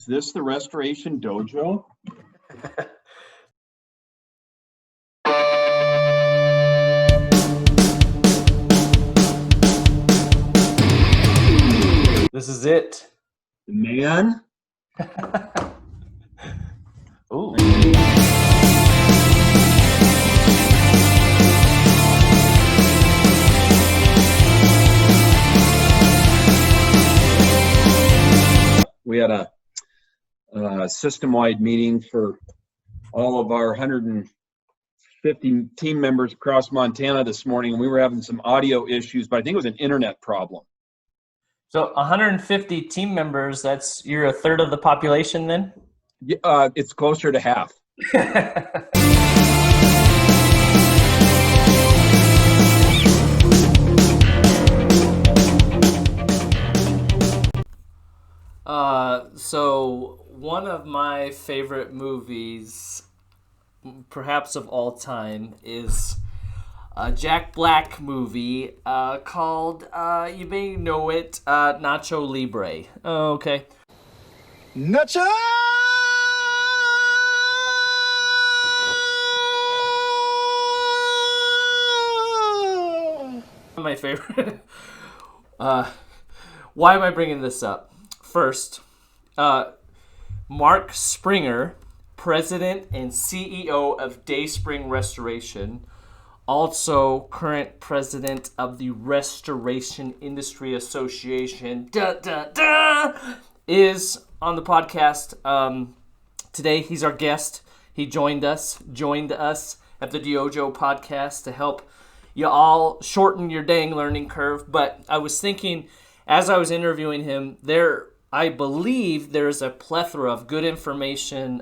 Is this the Restoration Dojo? This is it. Man. Ooh. We had a system-wide meeting for all of our 150 team members across Montana this morning, and we were having some audio issues, but I think it was an internet problem. So 150 team members, you're a third of the population then? It's closer to half. So one of my favorite movies, perhaps of all time, is a Jack Black movie called, you may know it, Nacho Libre. Oh, okay. Nacho! My favorite. Why am I bringing this up? First, Mark Springer, president and CEO of Dayspring Restoration, also current president of the Restoration Industry Association, is on the podcast today. He's our guest. He joined us at the DYOJO Podcast to help you all shorten your dang learning curve. But I was thinking, as I was interviewing him, I believe there's a plethora of good information,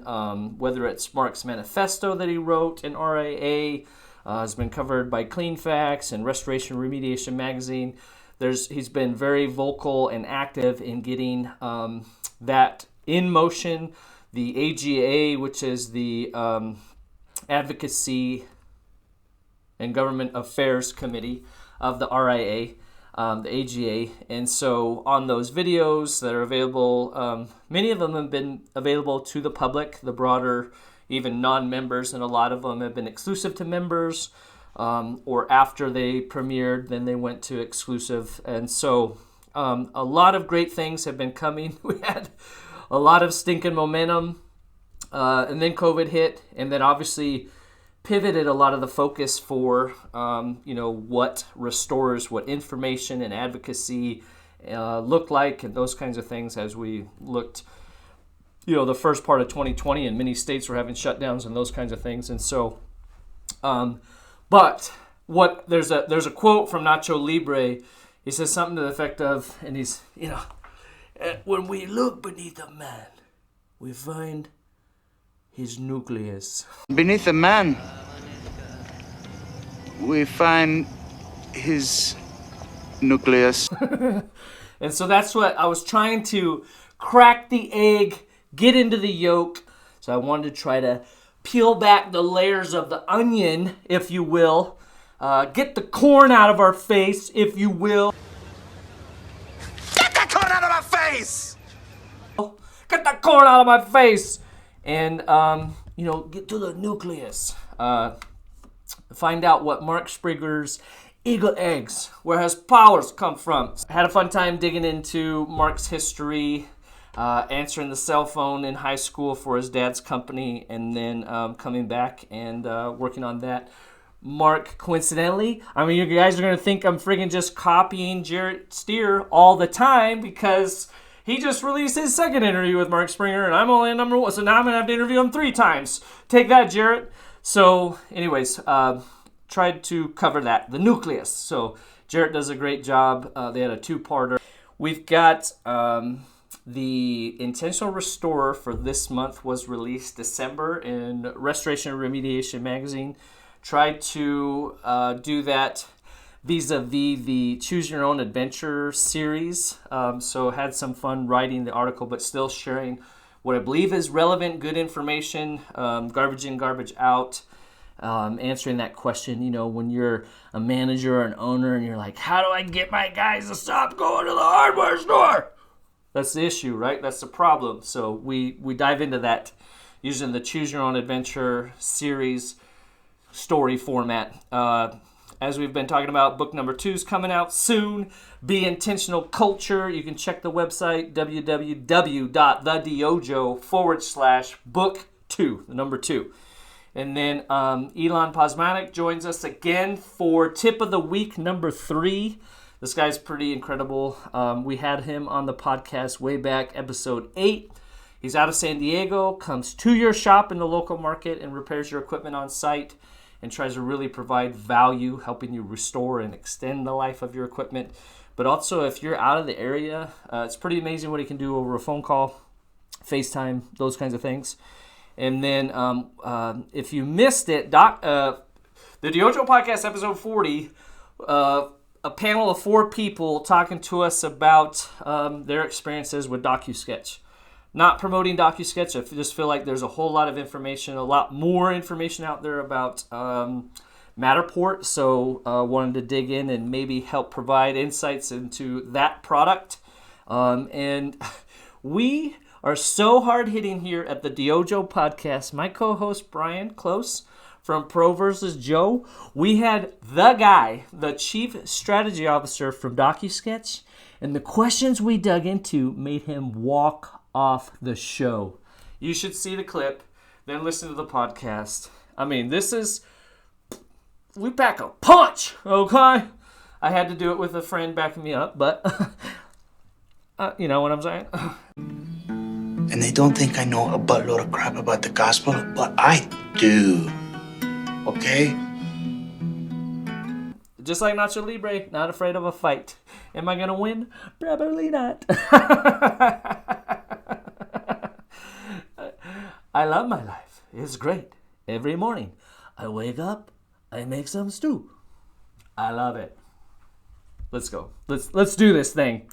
whether it's Mark's manifesto that he wrote in RIA, has been covered by Clean Facts and Restoration Remediation Magazine. He's been very vocal and active in getting that in motion. The AGA, which is the Advocacy and Government Affairs Committee of the RIA, the AGA. And so on those videos that are available, many of them have been available to the public, the broader, even non-members, and a lot of them have been exclusive to members, or after they premiered, then they went to exclusive. And so a lot of great things have been coming. We had a lot of stinking momentum, and then COVID hit, and then obviously pivoted a lot of the focus for what restorers, what information and advocacy look like, and those kinds of things as we looked, the first part of 2020, and many states were having shutdowns and those kinds of things. And so, but there's a quote from Nacho Libre. He says something to the effect of, and he's, when we look beneath a man, we find his nucleus. Beneath a man, we find his nucleus. And so that's what I was trying to crack the egg, get into the yolk. So I wanted to try to peel back the layers of the onion, if you will. Get the corn out of our face, if you will. Get that corn out of my face! Get that corn out of my face! And, get to the nucleus. Find out what Mark Springer's eagle eggs, where his powers come from. I had a fun time digging into Mark's history, answering the cell phone in high school for his dad's company, and then coming back and working on that. Mark, coincidentally, you guys are going to think I'm friggin' just copying Jarrett Steer all the time, because he just released his second interview with Mark Springer, and I'm only number one, so now I'm going to have to interview him 3 times. Take that, Jarrett. So, anyways, tried to cover that, the nucleus. So, Jarrett does a great job. They had a 2-parter. We've got the Intentional Restorer for this month was released December in Restoration and Remediation Magazine. Tried to do that vis-a-vis the Choose Your Own Adventure series. So had some fun writing the article, but still sharing what I believe is relevant, good information, garbage in, garbage out, answering that question, when you're a manager or an owner and you're like, how do I get my guys to stop going to the hardware store? That's the issue, right? That's the problem. So we dive into that using the Choose Your Own Adventure series story format. As we've been talking about, book number 2 is coming out soon. Be Intentional Culture. You can check the website, www.thedyojo.book2, the number 2. And then Elon Posmatic joins us again for Tip of the Week number 3. This guy's pretty incredible. We had him on the podcast way back, episode 8. He's out of San Diego, comes to your shop in the local market and repairs your equipment on site and tries to really provide value, helping you restore and extend the life of your equipment. But also, if you're out of the area, it's pretty amazing what he can do over a phone call, FaceTime, those kinds of things. And then if you missed it, the DYOJO Podcast, episode 40, a panel of 4 people talking to us about their experiences with DocuSketch. Not promoting DocuSketch. I just feel like there's a whole lot of information, a lot more information out there about Matterport. So wanted to dig in and maybe help provide insights into that product. And we are so hard-hitting here at the DYOJO Podcast. My co-host, Brian Close from Pro vs. Joe. We had the guy, the Chief Strategy Officer from DocuSketch, and the questions we dug into made him walk off the show. You should see the clip, then listen to the podcast. I mean, we pack a punch, okay? I had to do it with a friend backing me up, but you know what I'm saying? And they don't think I know a buttload of crap about the gospel, but I do. Okay? Just like Nacho Libre, not afraid of a fight. Am I going to win? Probably not. I love my life. It's great. Every morning, I wake up, I make some stew. I love it. Let's go. Let's do this thing.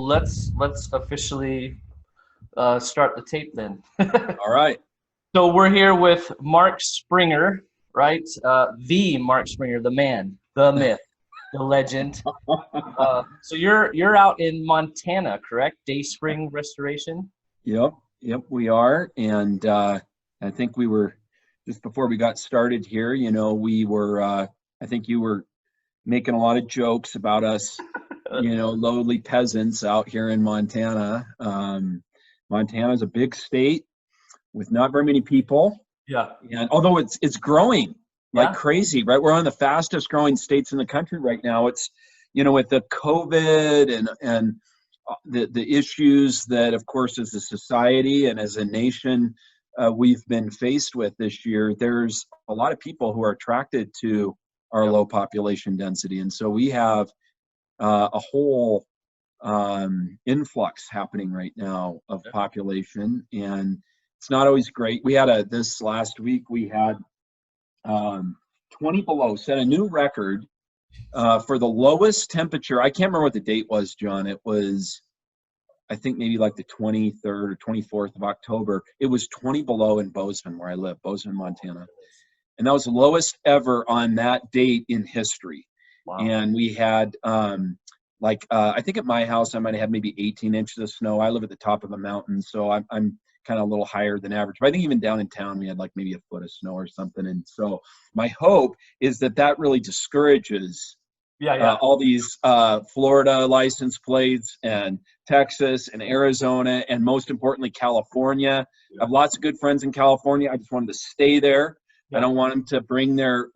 Let's officially start the tape then. All right. So we're here with Mark Springer, right? The Mark Springer, the man, the myth, the legend. So you're out in Montana, correct? Dayspring Restoration. Yep, we are. And I think we were, just before we got started here, we were, I think you were making a lot of jokes about us, lowly peasants out here in Montana. Montana's a big state with not very many people. Yeah. And although it's growing like crazy, right? We're one of the fastest growing states in the country right now. It's, with the COVID and the issues that, of course, as a society and as a nation, we've been faced with this year, there's a lot of people who are attracted to our low population density. And so we have a whole influx happening right now of population, and it's not always great. We had this last week, we had 20 below, set a new record for the lowest temperature. I can't remember what the date was, John. It was, I think, maybe like the 23rd or 24th of October. It was 20 below in Bozeman, where I live, Bozeman, Montana. And that was the lowest ever on that date in history. Wow. And we had, I think at my house, I might have had maybe 18 inches of snow. I live at the top of a mountain, so I'm kind of a little higher than average. But I think even down in town, we had like maybe a foot of snow or something. And so my hope is that really discourages all these Florida license plates and Texas and Arizona and most importantly, California. I have lots of good friends in California. I just wanted to stay there. I don't want them to bring their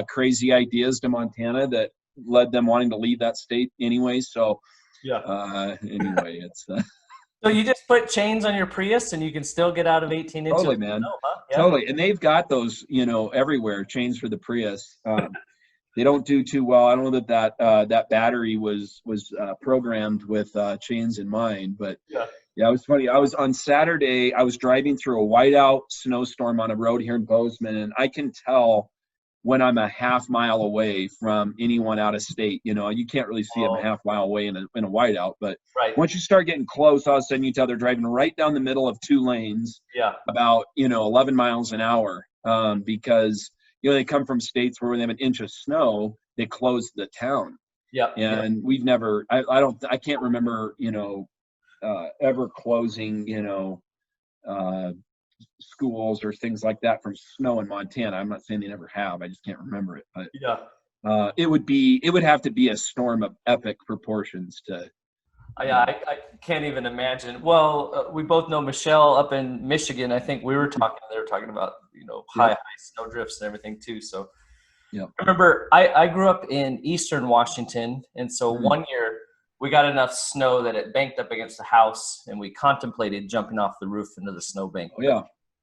crazy ideas to Montana that led them wanting to leave that state anyway. So anyway, it's so you just put chains on your Prius and you can still get out of 18 inches. Totally, man. Totally. And they've got those, everywhere, chains for the Prius. They don't do too well. I don't know that battery was programmed with chains in mind, but yeah, it was funny. I was on Saturday, I was driving through a whiteout snowstorm on a road here in Bozeman, and I can tell when I'm a half mile away from anyone out of state. You can't really see them a half mile away in a whiteout, but once you start getting close, all of a sudden you tell they're driving right down the middle of 2 lanes, about 11 miles an hour, because they come from states where they have an inch of snow, they closed the town. Yeah. And we've never, I can't remember, ever closing, schools or things like that from snow in Montana. I'm not saying they never have. I just can't remember it. But it would have to be a storm of epic proportions to. I can't even imagine. Well, we both know Michelle up in Michigan. I think they were talking about, high snow drifts and everything too. So I remember I grew up in Eastern Washington. And so one year we got enough snow that it banked up against the house, and we contemplated jumping off the roof into the snowbank. Oh, yeah.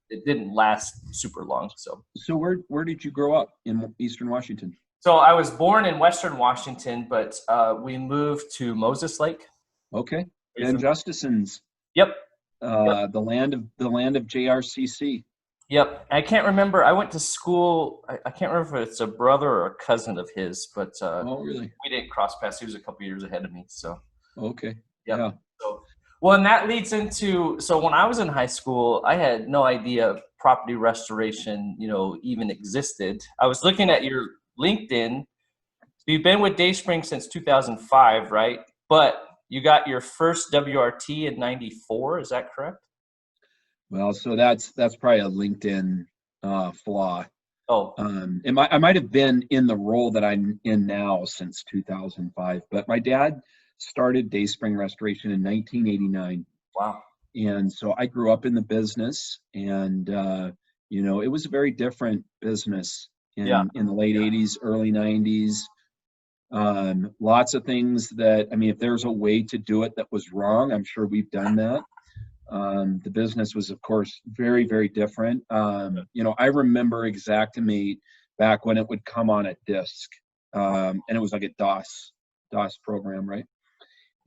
It didn't last super long. So where did you grow up in Eastern Washington? So I was born in Western Washington, but we moved to Moses Lake. Okay. And Justison's. Yep. The land of JRCC. Yep. I can't remember. I went to school. I can't remember if it's a brother or a cousin of his, but oh, really? We didn't cross paths. He was a couple years ahead of me. So. Okay. Yep. Yeah. So, well, and that leads into, so when I was in high school, I had no idea property restoration, even existed. I was looking at your LinkedIn. So you've been with Dayspring since 2005, right? But you got your first WRT in 94. Is that correct? Well, so that's probably a LinkedIn flaw. Oh, I might have been in the role that I'm in now since 2005, but my dad started Dayspring Restoration in 1989. Wow. And so I grew up in the business, and it was a very different business in the late 80s, early 90s. Lots of things that, if there's a way to do it that was wrong, I'm sure we've done that. The business was, of course, very, very different. I remember Xactimate back when it would come on a disc, and it was like a DOS program, right?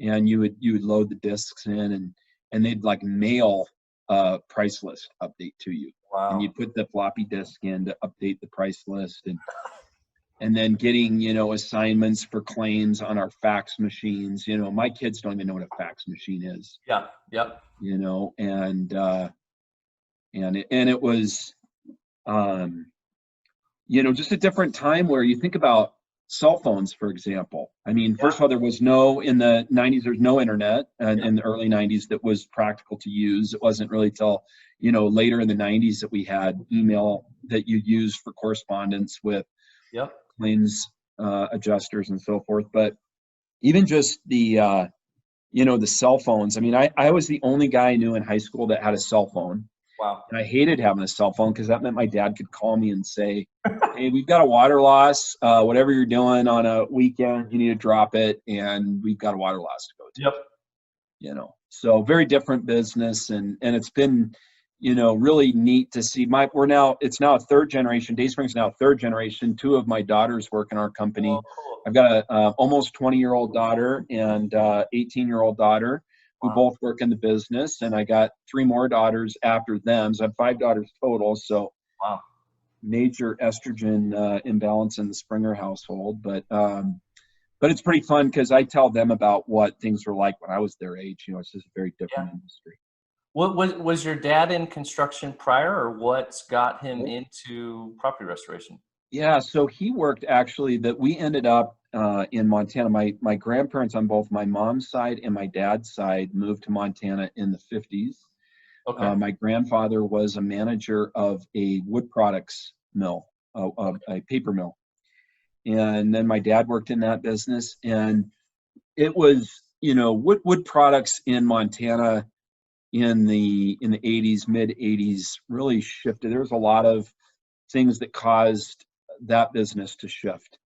And you would load the discs in, and they'd like mail a price list update to you. Wow. And you'd put the floppy disk in to update the price list, and then getting, assignments for claims on our fax machines. My kids don't even know what a fax machine is. Yeah. Yep. And it was, just a different time where you think about cell phones, for example. First of all, there was in the 90s, there's no internet, and in the early 90s that was practical to use. It wasn't really till, later in the 90s that we had email that you used for correspondence with claims adjusters and so forth. But even just the cell phones. I was the only guy I knew in high school that had a cell phone. Wow. And I hated having a cell phone because that meant my dad could call me and say, hey, we've got a water loss. Whatever you're doing on a weekend, you need to drop it, and we've got a water loss to go to. Yep. So very different business, and it's been, really neat to see. It's now a third generation. Dayspring's now a third generation. Two of my daughters work in our company. Oh, cool. I've got a almost 20-year-old daughter and 18-year-old daughter who both work in the business, and I got 3 more daughters after them. So I have 5 daughters total. So major estrogen imbalance in the Springer household, but it's pretty fun because I tell them about what things were like when I was their age. It's just a very different industry. What was your dad in construction prior, or what's got him into property restoration? Yeah, so he worked we ended up in Montana. My grandparents on both my mom's side and my dad's side moved to Montana in the 50s. Okay. My grandfather was a manager of a wood products mill, a paper mill. And then my dad worked in that business. And it was, wood products in Montana in the 80s, mid 80s really shifted. There was a lot of things that caused that business to shift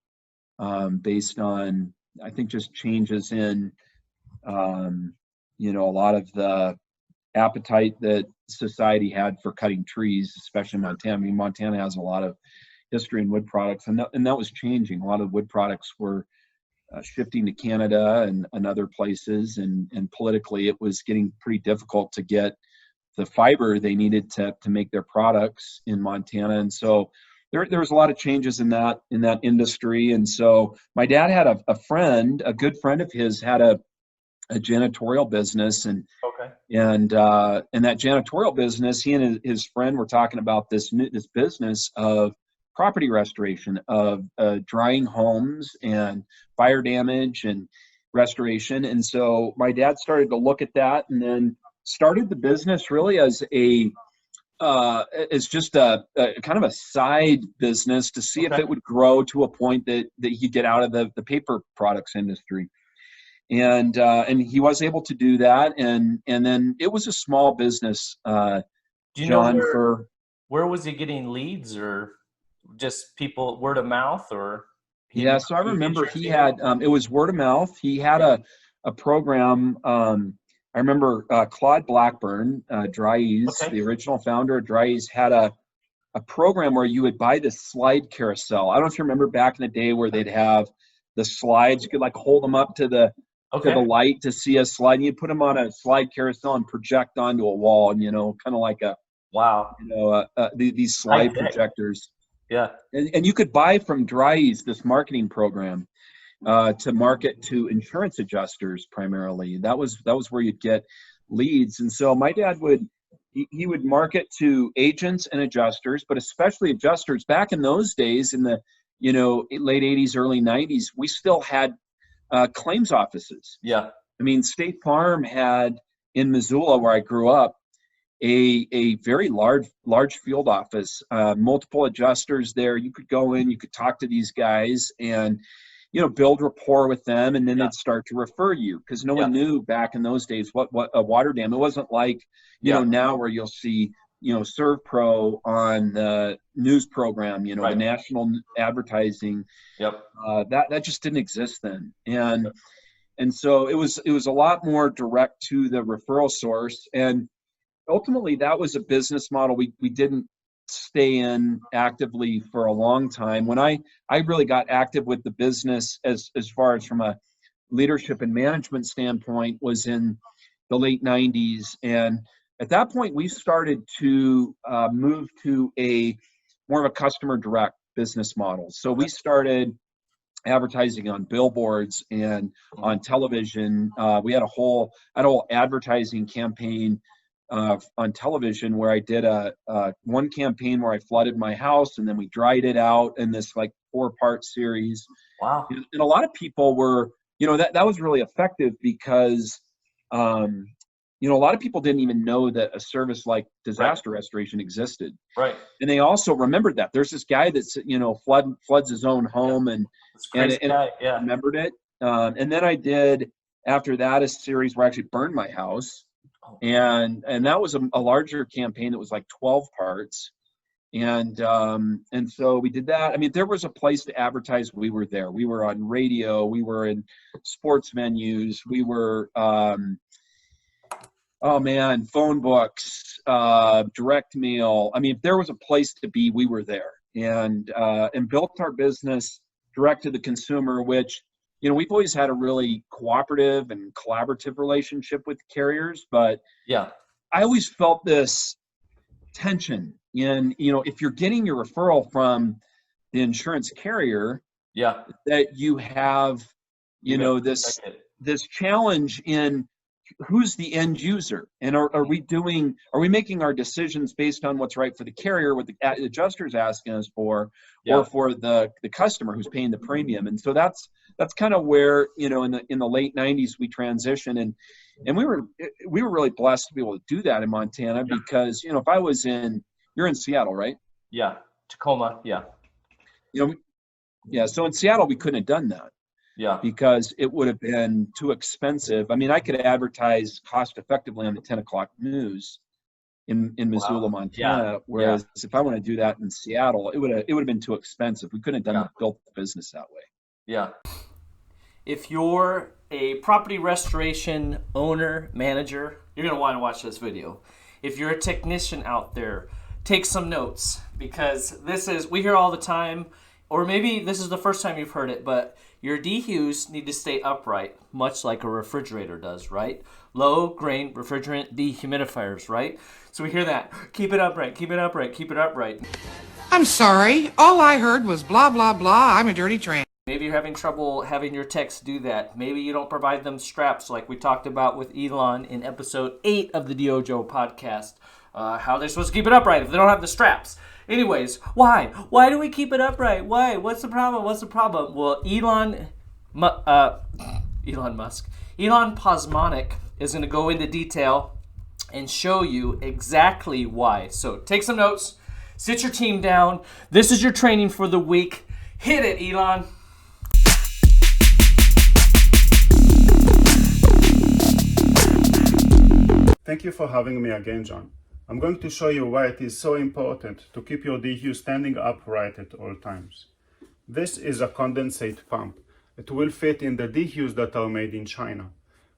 based on, I think, just changes in, a lot of the appetite that society had for cutting trees, especially in Montana. Montana has a lot of history in wood products, and that was changing. A lot of wood products were shifting to Canada and other places, and politically it was getting pretty difficult to get the fiber they needed to make their products in Montana. And so there was a lot of changes in that industry. And so my dad had a good friend of his had a janitorial business, and that janitorial business, he and his friend were talking about this business of property restoration of drying homes and fire damage and restoration. And so my dad started to look at that, and then started the business really as just a kind of a side business to see if it would grow to a point that he'd get out of the paper products industry. And he was able to do that. And then it was a small business, Do you John, know where was he getting leads, or just people word of mouth, or? Yeah, so I remember he had, it was word of mouth. He had a program. I remember Claude Blackburn, DryEase, the original founder of DryEase, had a program where you would buy this slide carousel. I don't know if you remember back in the day where they'd have the slides. You could like hold them up to the light to see a slide. And you'd put them on a slide carousel and project onto a wall, and, kind of like these slide projectors. Yeah. And you could buy from DryEase this marketing program to market to insurance adjusters primarily. That was where you'd get leads. And so my dad would market to agents and adjusters, but especially adjusters. Back in those days, in the late 80s, early 90s, we still had claims offices. Yeah. I mean, State Farm had in Missoula, where I grew up, a very large field office, multiple adjusters there. You could go in, you could talk to these guys and, build rapport with them, and then they'd start to refer you, because no one knew back in those days what a water dam. It wasn't like, now where you'll see, ServPro on the news program, the national advertising. Yep. That just didn't exist then. And so it was a lot more direct to the referral source. And ultimately, that was a business model we didn't stay in actively for a long time. When I really got active with the business as far as from a leadership and management standpoint was in the late 90s. And at that point, we started to move to more of a customer direct business model. So we started advertising on billboards and on television. We had a whole advertising campaign on television where I did one campaign where I flooded my house, and then we dried it out in this like 4-part series. Wow. And a lot of people were, that was really effective because, a lot of people didn't even know that a service like disaster restoration existed. Right. And they also remembered that there's this guy that's, floods his own home and remembered it. And then I did, after that, a series where I actually burned my house. And that was a larger campaign that was like 12 parts. And so we did that. I mean, there was a place to advertise. We were there. We were on radio. We were in sports venues. We were, phone books, direct mail. I mean, if there was a place to be, we were there, and built our business direct to the consumer, which, we've always had a really cooperative and collaborative relationship with carriers, but I always felt this tension in, if you're getting your referral from the insurance carrier, that you have, this challenge in who's the end user, and are we making our decisions based on what's right for the carrier, what the adjuster's asking us for, or for the customer who's paying the premium. And so that's kind of where, in the late 90s we transitioned, and we were really blessed to be able to do that in Montana, because, if I was you're in Seattle, right? Yeah. Tacoma. Yeah. So in Seattle, we couldn't have done that. Yeah. Because it would have been too expensive. I mean, I could advertise cost effectively on the 10 o'clock news in Missoula, Montana. Whereas if I want to do that in Seattle, it would have been too expensive. We couldn't have built the business that way. Yeah. If you're a property restoration owner, manager, you're going to want to watch this video. If you're a technician out there, take some notes, because we hear all the time, or maybe this is the first time you've heard it, but your dehues need to stay upright, much like a refrigerator does, right? Low grain refrigerant dehumidifiers, right? So we hear that. Keep it upright, keep it upright, keep it upright. I'm sorry. All I heard was blah, blah, blah. I'm a dirty tramp. Maybe you're having trouble having your techs do that. Maybe you don't provide them straps like we talked about with Elon in episode 8 of the DYOJO podcast. How they're supposed to keep it upright if they don't have the straps. Anyways, why? Why do we keep it upright? Why? What's the problem? What's the problem? Well, Elon Posmonic is going to go into detail and show you exactly why. So take some notes, sit your team down. This is your training for the week. Hit it, Elon. Thank you for having me again, John. I'm going to show you why it is so important to keep your DHU standing upright at all times. This is a condensate pump. It will fit in the DHUs that are made in China.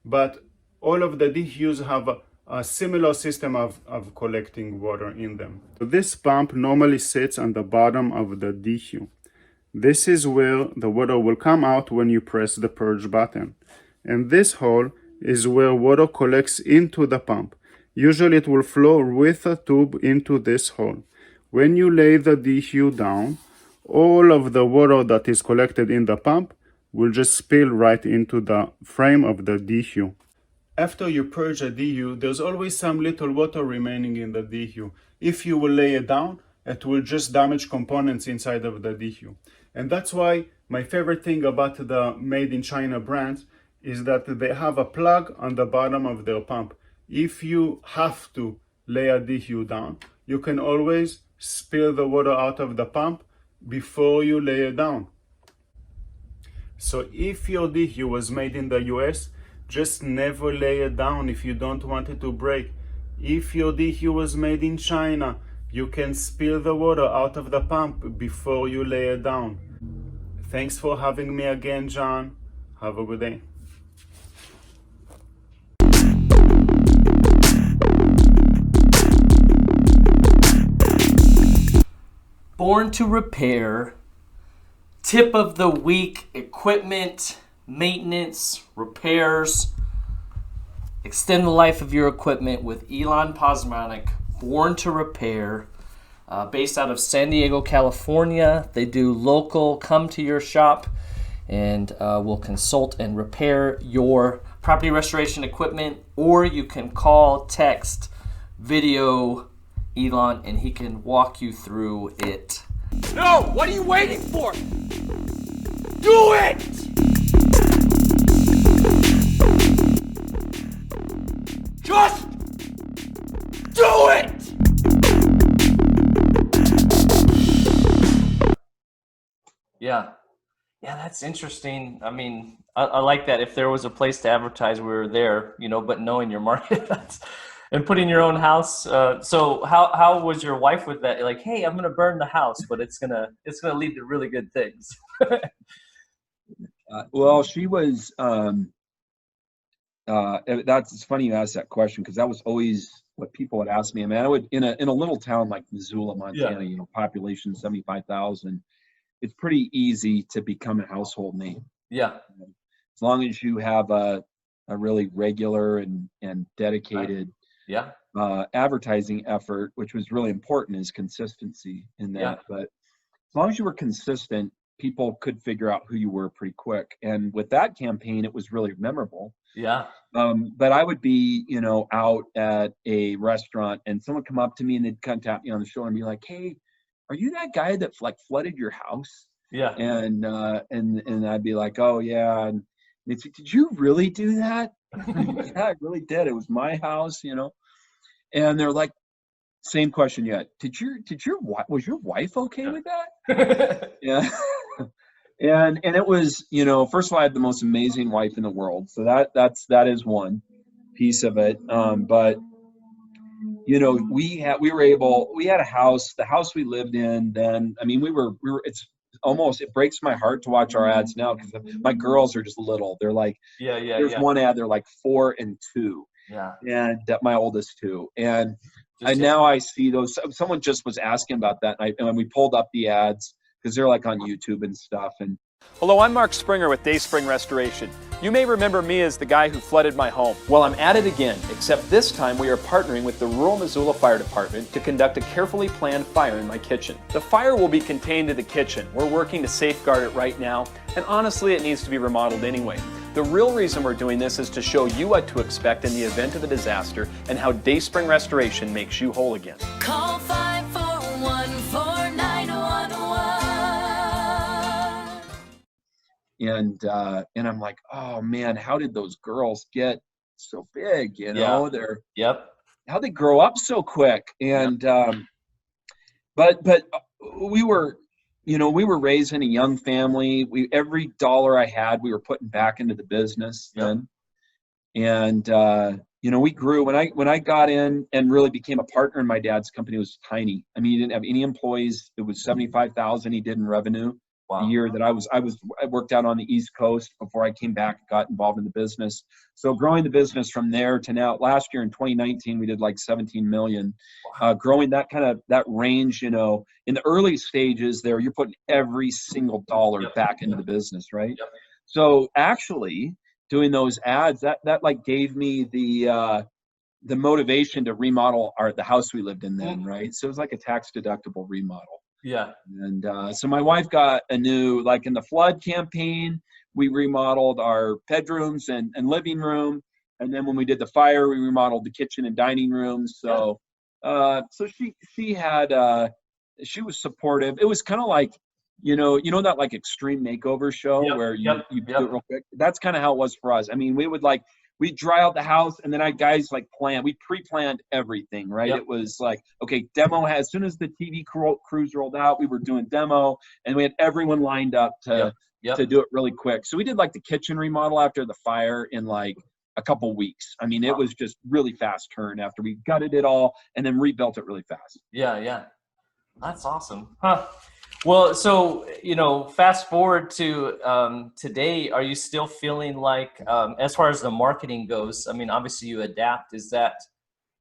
But all of the DHUs have a similar system of collecting water in them. So this pump normally sits on the bottom of the DHU. This is where the water will come out when you press the purge button. And this hole is where water collects into the pump. Usually it will flow with a tube into this hole. When you lay the DHU down, all of the water that is collected in the pump will just spill right into the frame of the DHU. After you purge a DHU, there's always some little water remaining in the DHU. If you will lay it down, it will just damage components inside of the DHU. And that's why my favorite thing about the made in China brands is that they have a plug on the bottom of their pump. If you have to lay a DHU down, you can always spill the water out of the pump before you lay it down. So if your DHU was made in the US, just never lay it down if you don't want it to break. If your DHU was made in China, you can spill the water out of the pump before you lay it down. Thanks for having me again, John. Have a good day. Born to repair, tip of the week, equipment, maintenance, repairs. Extend the life of your equipment with Elon Posmonic, Born to Repair, based out of San Diego, California. They do local, come to your shop, and will consult and repair your property restoration equipment, or you can call, text, video Elon, and he can walk you through it. No! What are you waiting for? Do it! Just do it! Yeah, that's interesting. I mean, I like that. If there was a place to advertise, we were there, but knowing your market, and putting your own house. So how was your wife with that? Like, hey, I'm gonna burn the house, but it's gonna lead to really good things. Well, she was. It's funny you asked that question, because that was always what people would ask me. I mean, I would in a little town like Missoula, Montana, population 75,000. It's pretty easy to become a household name. Yeah. As long as you have a really regular and dedicated. Right. Yeah. Advertising effort, which was really important, is consistency in that. Yeah. But as long as you were consistent, people could figure out who you were pretty quick. And with that campaign, it was really memorable. Yeah. But I would be, out at a restaurant, and someone come up to me and they'd kind of tap me on the shoulder and be like, "Hey, are you that guy that flooded your house?" Yeah. And I'd be like, "Oh yeah." And they'd say, "Did you really do that?" "Yeah, I really did. It was my house, And they're like, "Same question yet. Was your wife okay with that?" Yeah. And it was, first of all, I had the most amazing wife in the world. So that is one piece of it. But we had a house, the house we lived in then. I mean, it breaks my heart to watch our ads now, because my girls are just little. They're like, there's one ad, they're like 4 and 2. Yeah. And my oldest 2. And now I see those. Someone just was asking about that. And we pulled up the ads, because they're like on YouTube and stuff. And Hello, I'm Mark Springer with Dayspring Restoration. You may remember me as the guy who flooded my home. Well, I'm at it again, except this time we are partnering with the Rural Missoula Fire Department to conduct a carefully planned fire in my kitchen. The fire will be contained to the kitchen. We're working to safeguard it right now, and honestly, it needs to be remodeled anyway. The real reason we're doing this is to show you what to expect in the event of a disaster and how Dayspring Restoration makes you whole again. Call 541 And I'm like, oh man, how did those girls get so big? You know, how they grow up so quick. And but we were, you know, we were raised in a young family. Every dollar I had, we were putting back into the business then. And you know, we grew. When I got in and really became a partner in my dad's company, it was tiny. I mean, he didn't have any employees. It was $75,000 he did in revenue. The year that I worked out on the East Coast before I came back and got involved in the business. So growing the business from there to now, last year in 2019, we did like 17 million. Growing that range, you know, in the early stages there, you're putting every single dollar back into the business, right? So actually doing those ads, that like gave me the motivation to remodel the house we lived in then, right? So it was like a tax deductible remodel. Yeah. And so my wife got a new, like in the flood campaign, we remodeled our bedrooms and living room. And then when we did the fire, we remodeled the kitchen and dining rooms. So, so she had, she was supportive. It was kind of like, you know that like extreme makeover show where you do it real quick. That's kind of how it was for us. I mean, we'd dry out the house, and then guys like we pre-planned everything, right? It was like, okay, demo as soon as the TV crews rolled out, we were doing demo, and we had everyone lined up to do it really quick. So we did like the kitchen remodel after the fire in like a couple weeks. I mean, it was just really fast turn after we gutted it all and then rebuilt it really fast. Yeah. That's awesome. Huh. Well, so, you know, fast forward to today, are you still feeling like, as far as the marketing goes, I mean, obviously you adapt. Do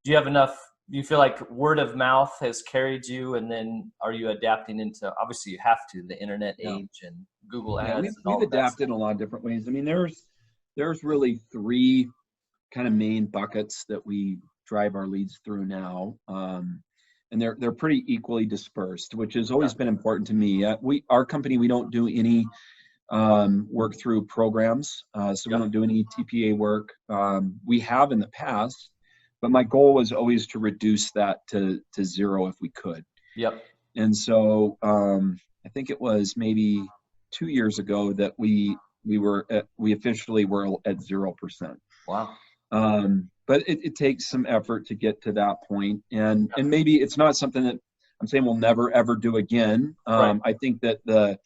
you have enough, do you feel like word of mouth has carried you, and then are you adapting into, obviously you have to, the internet age and Google ads? We've adapted in a lot of different ways. I mean, there's really three kind of main buckets that we drive our leads through now. And they're pretty equally dispersed, which has always been important to me. Our company, we don't do any work through programs, so we don't do any TPA work. We have in the past, but my goal was always to reduce that to zero if we could. And so I think it was maybe 2 years ago that we officially were at 0%. Wow. But it takes some effort to get to that point. And maybe it's not something that I'm saying we'll never, ever do again. I think that the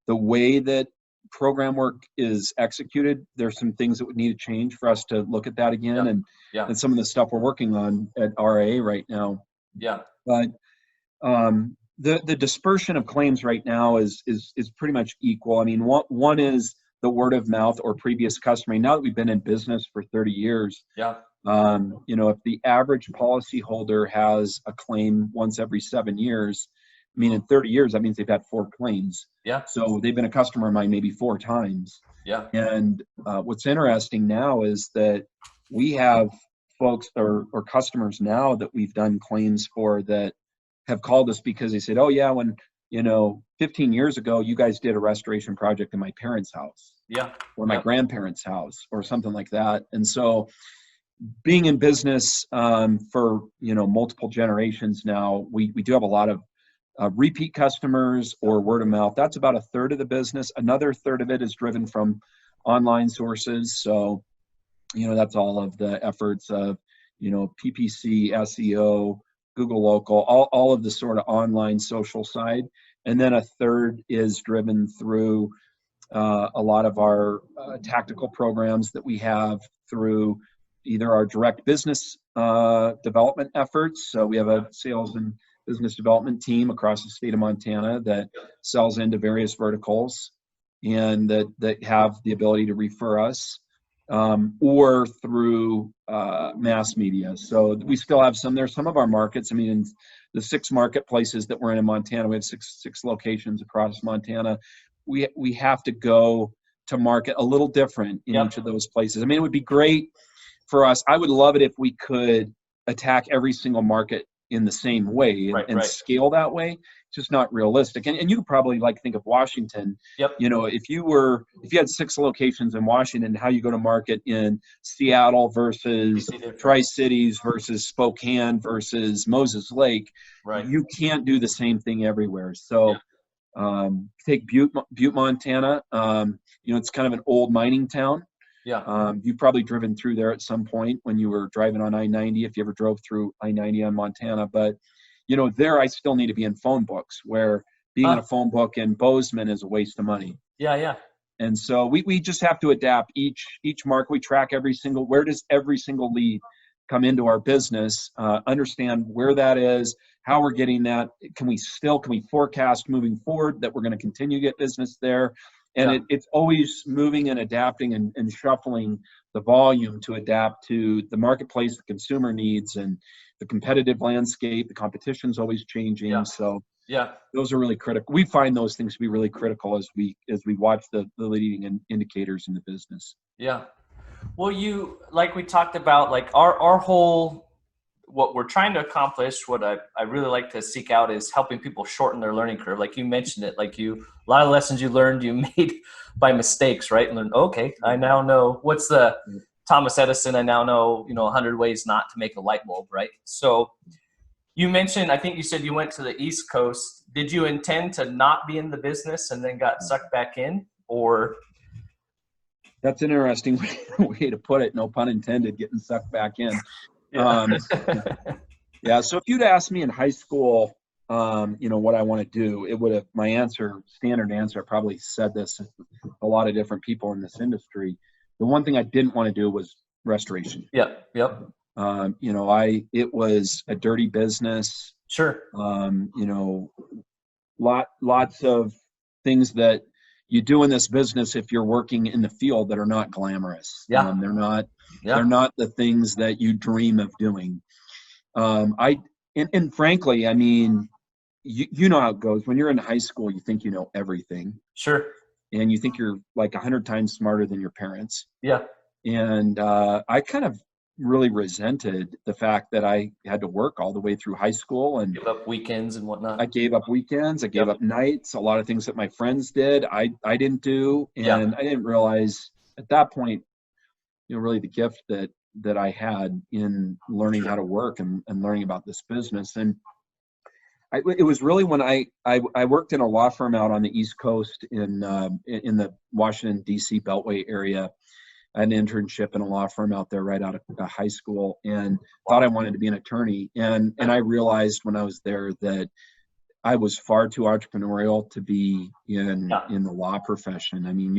way that program work is executed, there's some things that would need to change for us to look at that again. And some of the stuff we're working on at RA right now. But the dispersion of claims right now is pretty much equal. I mean, one is the word of mouth or previous customer. Now that we've been in business for 30 years, you know, if the average policyholder has a claim once every 7 years, I mean, in 30 years, that means they've had 4 claims. So they've been a customer of mine maybe 4 times. And what's interesting now is that we have folks or customers now that we've done claims for that have called us because they said, oh yeah, when, you know, 15 years ago, you guys did a restoration project in my parents' house, or my grandparents' house, or something like that. And so, being in business for, you know, multiple generations now, we do have a lot of repeat customers or word of mouth. That's about a third of the business. Another third of it is driven from online sources. So, you know, that's all of the efforts of, you know, PPC, SEO, Google Local, all of the sort of online social side. And then a third is driven through a lot of our tactical programs that we have through either our direct business development efforts. So we have a sales and business development team across the state of Montana that sells into various verticals and that have the ability to refer us, or through mass media. So we still have there's some of our markets. I mean, in the 6 marketplaces that we're in Montana, we have six locations across Montana. We have to go to market a little different in each of those places. I mean, it would be great for us. I would love it if we could attack every single market in the same way and scale that way. It's just not realistic. And you could probably like think of Washington. You know, if you had 6 locations in Washington, how you go to market in Seattle versus Tri-Cities versus Spokane versus Moses Lake, you can't do the same thing everywhere. So Take Butte, Montana. It's kind of an old mining town. Yeah. You've probably driven through there at some point when you were driving on I-90, if you ever drove through I-90 on Montana. But, there I still need to be in phone books, where being in a phone book in Bozeman is a waste of money. Yeah. And so we just have to adapt each market. We track where does every single lead come into our business, understand where that is, how we're getting that. Can we forecast moving forward that we're going to continue to get business there? And it's always moving and adapting and shuffling the volume to adapt to the marketplace, the consumer needs, and the competitive landscape. The competition's always changing. Yeah. So Yeah. those are really critical. We find those things to be really critical as we watch the leading indicators in the business. Yeah. Well, like we talked about, like our whole, what we're trying to accomplish, what I really like to seek out is helping people shorten their learning curve. Like you mentioned it, like a lot of lessons you learned, you made by mistakes, right? And learn, okay, I now know what's the Thomas Edison. I now know, 100 ways not to make a light bulb, right? So you mentioned, I think you said you went to the East Coast. Did you intend to not be in the business and then got sucked back in, or? That's an interesting way to put it. No pun intended, getting sucked back in. Yeah. So if you'd asked me in high school, what I want to do, it would have, standard answer, I probably said this to a lot of different people in this industry. The one thing I didn't want to do was restoration. Yep. It was a dirty business. Sure. Lots of things that you do in this business if you're working in the field that are not glamorous. Yeah. They're not the things that you dream of doing. And frankly, I mean, you know how it goes. When you're in high school, you think you know everything. Sure. And you think you're like 100 times smarter than your parents. Yeah. And I kind of really resented the fact that I had to work all the way through high school and give up weekends and whatnot. I gave up weekends. I gave up nights. A lot of things that my friends did, I didn't do. And I didn't realize at that point, really the gift that I had in learning how to work and learning about this business. And it was really when I worked in a law firm out on the East Coast in the Washington, D.C. Beltway area. I had an internship in a law firm out there right out of high school and thought I wanted to be an attorney. And I realized when I was there that I was far too entrepreneurial to be in the law profession. I mean,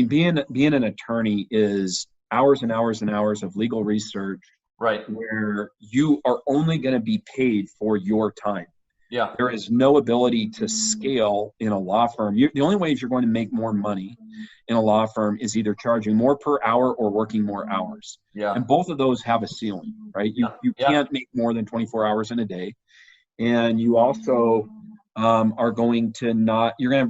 being an attorney is hours and hours and hours of legal research, right? Where you are only going to be paid for your time. Yeah. There is no ability to scale in a law firm. The only ways you're going to make more money in a law firm is either charging more per hour or working more hours. Yeah. And both of those have a ceiling, right? You can't make more than 24 hours in a day. And you also you're going to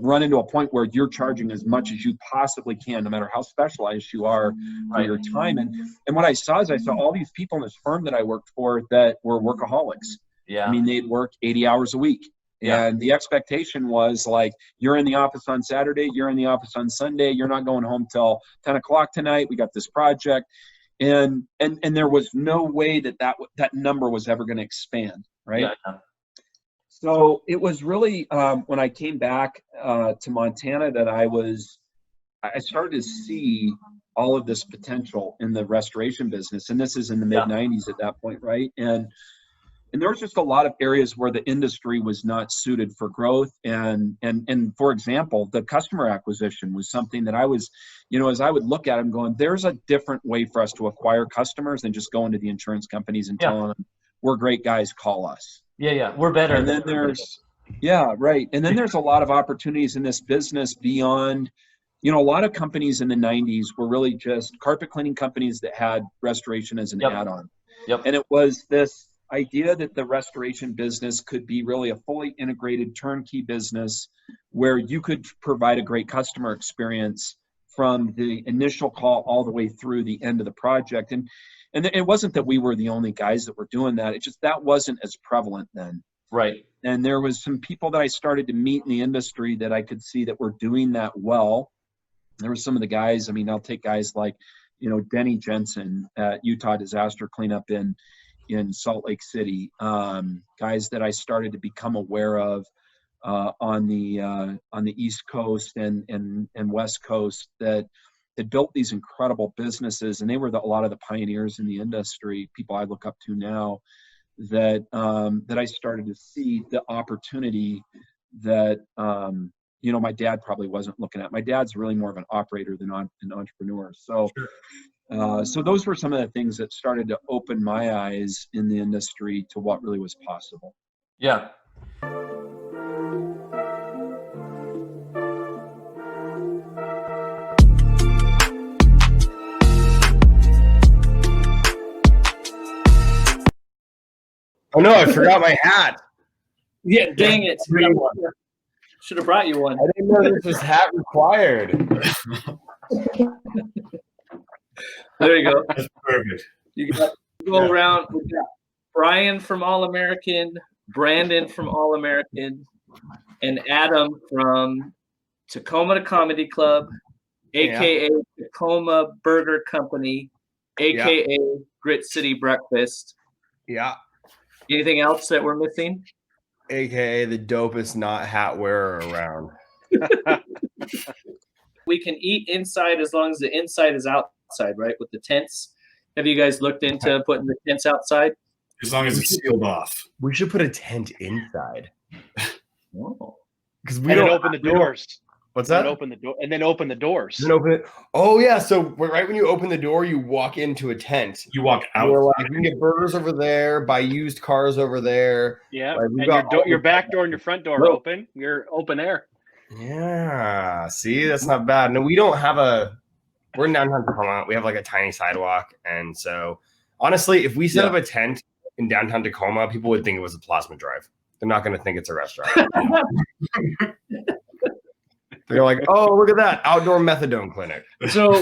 run into a point where you're charging as much as you possibly can, no matter how specialized you are for your time. And what I saw all these people in this firm that I worked for that were workaholics. Yeah. I mean, they'd work 80 hours a week. Yeah. And the expectation was like, you're in the office on Saturday, you're in the office on Sunday, you're not going home till 10 o'clock tonight. We got this project. And there was no way that number was ever going to expand, right? Yeah. So it was really when I came back to Montana that I started to see all of this potential in the restoration business. And this is in the mid 90s at that point, right? And there was just a lot of areas where the industry was not suited for growth. And for example, the customer acquisition was something that I was, as I would look at them going, there's a different way for us to acquire customers than just going to the insurance companies and telling them, we're great guys, call us. Yeah. We're better. And then there's a lot of opportunities in this business beyond, a lot of companies in the 90s were really just carpet cleaning companies that had restoration as an add-on. Yep. And it was this idea that the restoration business could be really a fully integrated turnkey business where you could provide a great customer experience from the initial call all the way through the end of the project. And it wasn't that we were the only guys that were doing that. It just, that wasn't as prevalent then. Right. And there was some people that I started to meet in the industry that I could see that were doing that well. There were some of the guys, I'll take guys like, Denny Jensen at Utah Disaster Cleanup in Salt Lake City, guys that I started to become aware of on the East Coast and West Coast that had built these incredible businesses, and they were a lot of the pioneers in the industry, people I look up to now, that I started to see the opportunity that my dad probably wasn't looking at. My dad's really more of an operator than an entrepreneur. So, so those were some of the things that started to open my eyes in the industry to what really was possible. Yeah. Oh no, I forgot my hat. Yeah, dang it. Should have brought you one. I didn't know this was hat required. There you go. That's perfect. You got go around. We got Brian from All American, Brandon from All American, and Adam from Tacoma Comedy Club, aka Tacoma Burger Company, aka Grit City Breakfast. Yeah. Anything else that we're missing? AKA the dopest not hat wearer around. We can eat inside as long as the inside is outside, right? With the tents. Have you guys looked into putting the tents outside? As long as it's sealed off. We should put a tent inside. Oh. Because we And don't then open the doors. What's And that? then open the door. And then open the doors. Then open it. Oh yeah. So right when you open the door, you walk into a tent. You walk out. We're like, we can get burgers over there, buy used cars over there. Yeah. Like, we and got your back door and your front door Whoa. open. You're open air. Yeah. See, that's not bad. No, we don't have we're in downtown Tacoma. We have like a tiny sidewalk. And so honestly, if we set up a tent in downtown Tacoma, people would think it was a plasma drive. They're not going to think it's a restaurant. They're like, oh, look at that outdoor methadone clinic. So,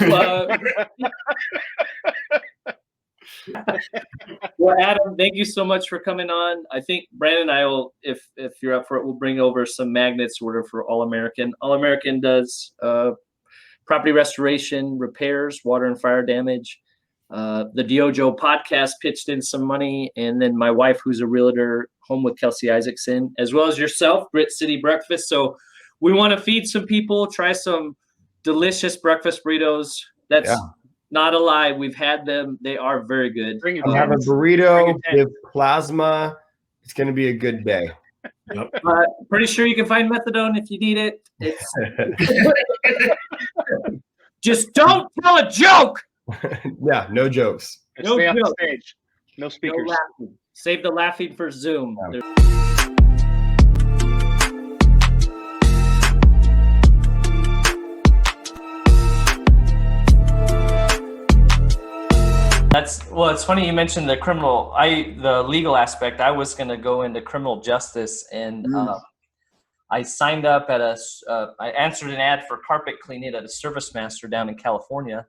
well, Adam, thank you so much for coming on. I think Brandon and I will, if you're up for it, we'll bring over some magnets for All American. All American does property restoration, repairs, water and fire damage. The DYOJO Podcast pitched in some money, and then my wife, who's a realtor, Home with Kelsey Isaacson, as well as yourself, Grit City Breakfast. So we want to feed some people, try some delicious breakfast burritos. That's not a lie. We've had them. They are very good. Have a burrito with plasma. It's going to be a good day. Yep. Pretty sure you can find methadone if you need it. Just don't tell a joke. Yeah, no jokes. And No stay off the joke. stage. No speakers. No laughing. Save the laughing for Zoom. Yeah. It's funny you mentioned the the legal aspect. I was going to go into criminal justice, and I signed up at I answered an ad for carpet cleaning at a Service Master down in California.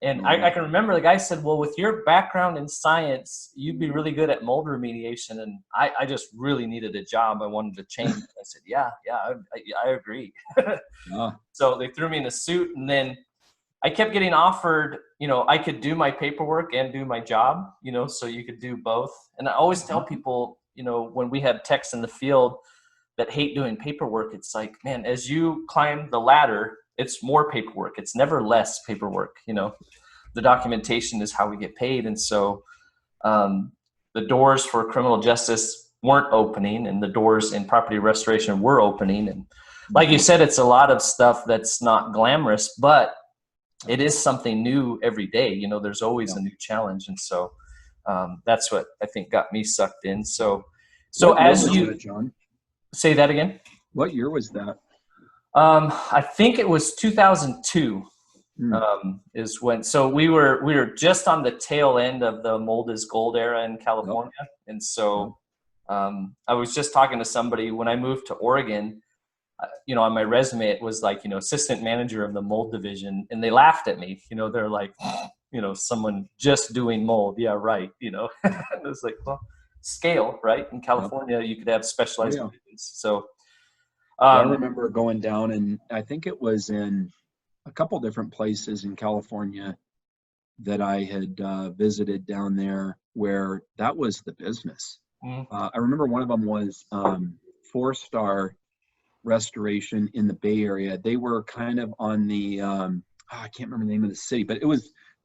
And I can remember the guy said, well, with your background in science, you'd be really good at mold remediation. And I just really needed a job. I wanted to change. I said, yeah, I agree. So they threw me in a suit, and then I kept getting offered, I could do my paperwork and do my job, so you could do both. And I always tell people, when we have techs in the field that hate doing paperwork, it's like, man, as you climb the ladder, it's more paperwork. It's never less paperwork. The documentation is how we get paid. And so the doors for criminal justice weren't opening, and the doors in property restoration were opening. And like you said, it's a lot of stuff that's not glamorous, but it is something new every day. There's always a new challenge. And so that's what I think got me sucked in. So as you John, say that again, what year was that? I think it was 2002 is when. So we were just on the tail end of the mold is gold era in California, and so I was just talking to somebody when I moved to Oregon. On my resume it was like assistant manager of the mold division, and they laughed at me. They're like, someone just doing mold. Yeah, right. And it was like, well, scale, right? In California, you could have specialized divisions. So. I remember going down, and I think it was in a couple different places in California that I had visited down there where that was the business. I remember one of them was 4-star Restoration in the Bay Area. They were kind of on the, I can't remember the name of the city, but they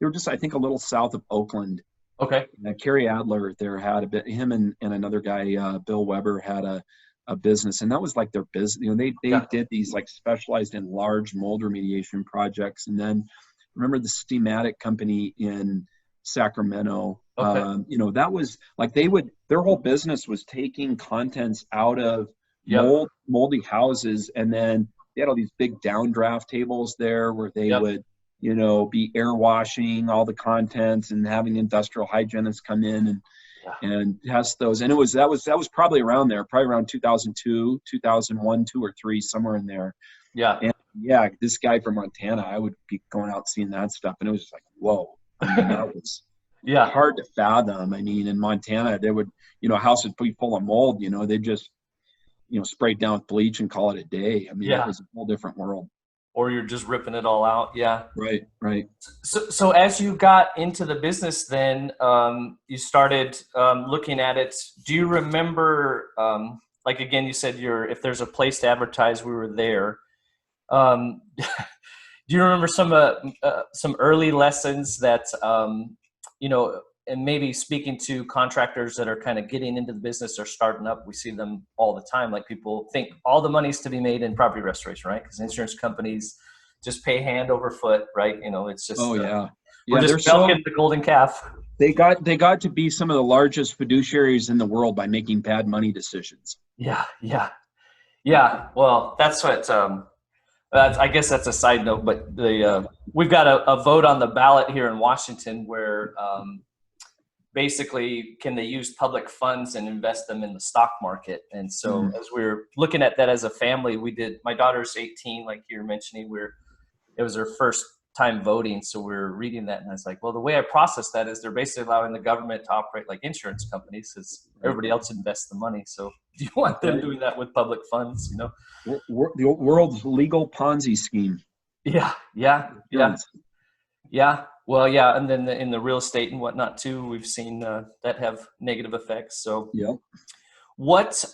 were just, I think, a little south of Oakland. Okay. Kerry Adler there had a bit, him and another guy, Bill Weber, had a business, and that was like their business. You know, they did these like specialized in large mold remediation projects. And then remember the Steamatic company in Sacramento. Okay. You know, that was like their whole business was taking contents out of moldy houses, and then they had all these big downdraft tables there where they would, you know, be air washing all the contents and having industrial hygienists come in and test those. And that was probably around there, probably around 2002, 2001, 2 or 3, somewhere in there. Yeah. And yeah, this guy from Montana, I would be going out seeing that stuff, and it was just like, whoa. I mean, that was hard to fathom. I mean, in Montana, they would, you know, a house would be full of mold, you know, they just, you know, spray it down with bleach and call it a day. I mean, it was a whole different world. Or you're just ripping it all out. Yeah. Right. So as you got into the business, then you started looking at it. Do you remember, like, again, you said if there's a place to advertise, we were there. Do you remember some early lessons that, you know, and maybe speaking to contractors that are kind of getting into the business or starting up? We see them all the time. Like, people think all the money's to be made in property restoration, right? Because insurance companies just pay hand over foot, right? You know, it's just, we're just milking the golden calf. They got to be some of the largest fiduciaries in the world by making bad money decisions. Yeah. Well, that's what, I guess that's a side note, but we've got a vote on the ballot here in Washington where basically, can they use public funds and invest them in the stock market? And so as we're looking at that as a family, my daughter's 18, like you were mentioning, it was her first time voting. So we're reading that, and I was like, well, the way I process that is they're basically allowing the government to operate like insurance companies, because everybody else invests the money. So do you want them doing that with public funds, you know? The world's legal Ponzi scheme. Yeah. Well, yeah. And then in the real estate and whatnot too, we've seen that have negative effects. So what,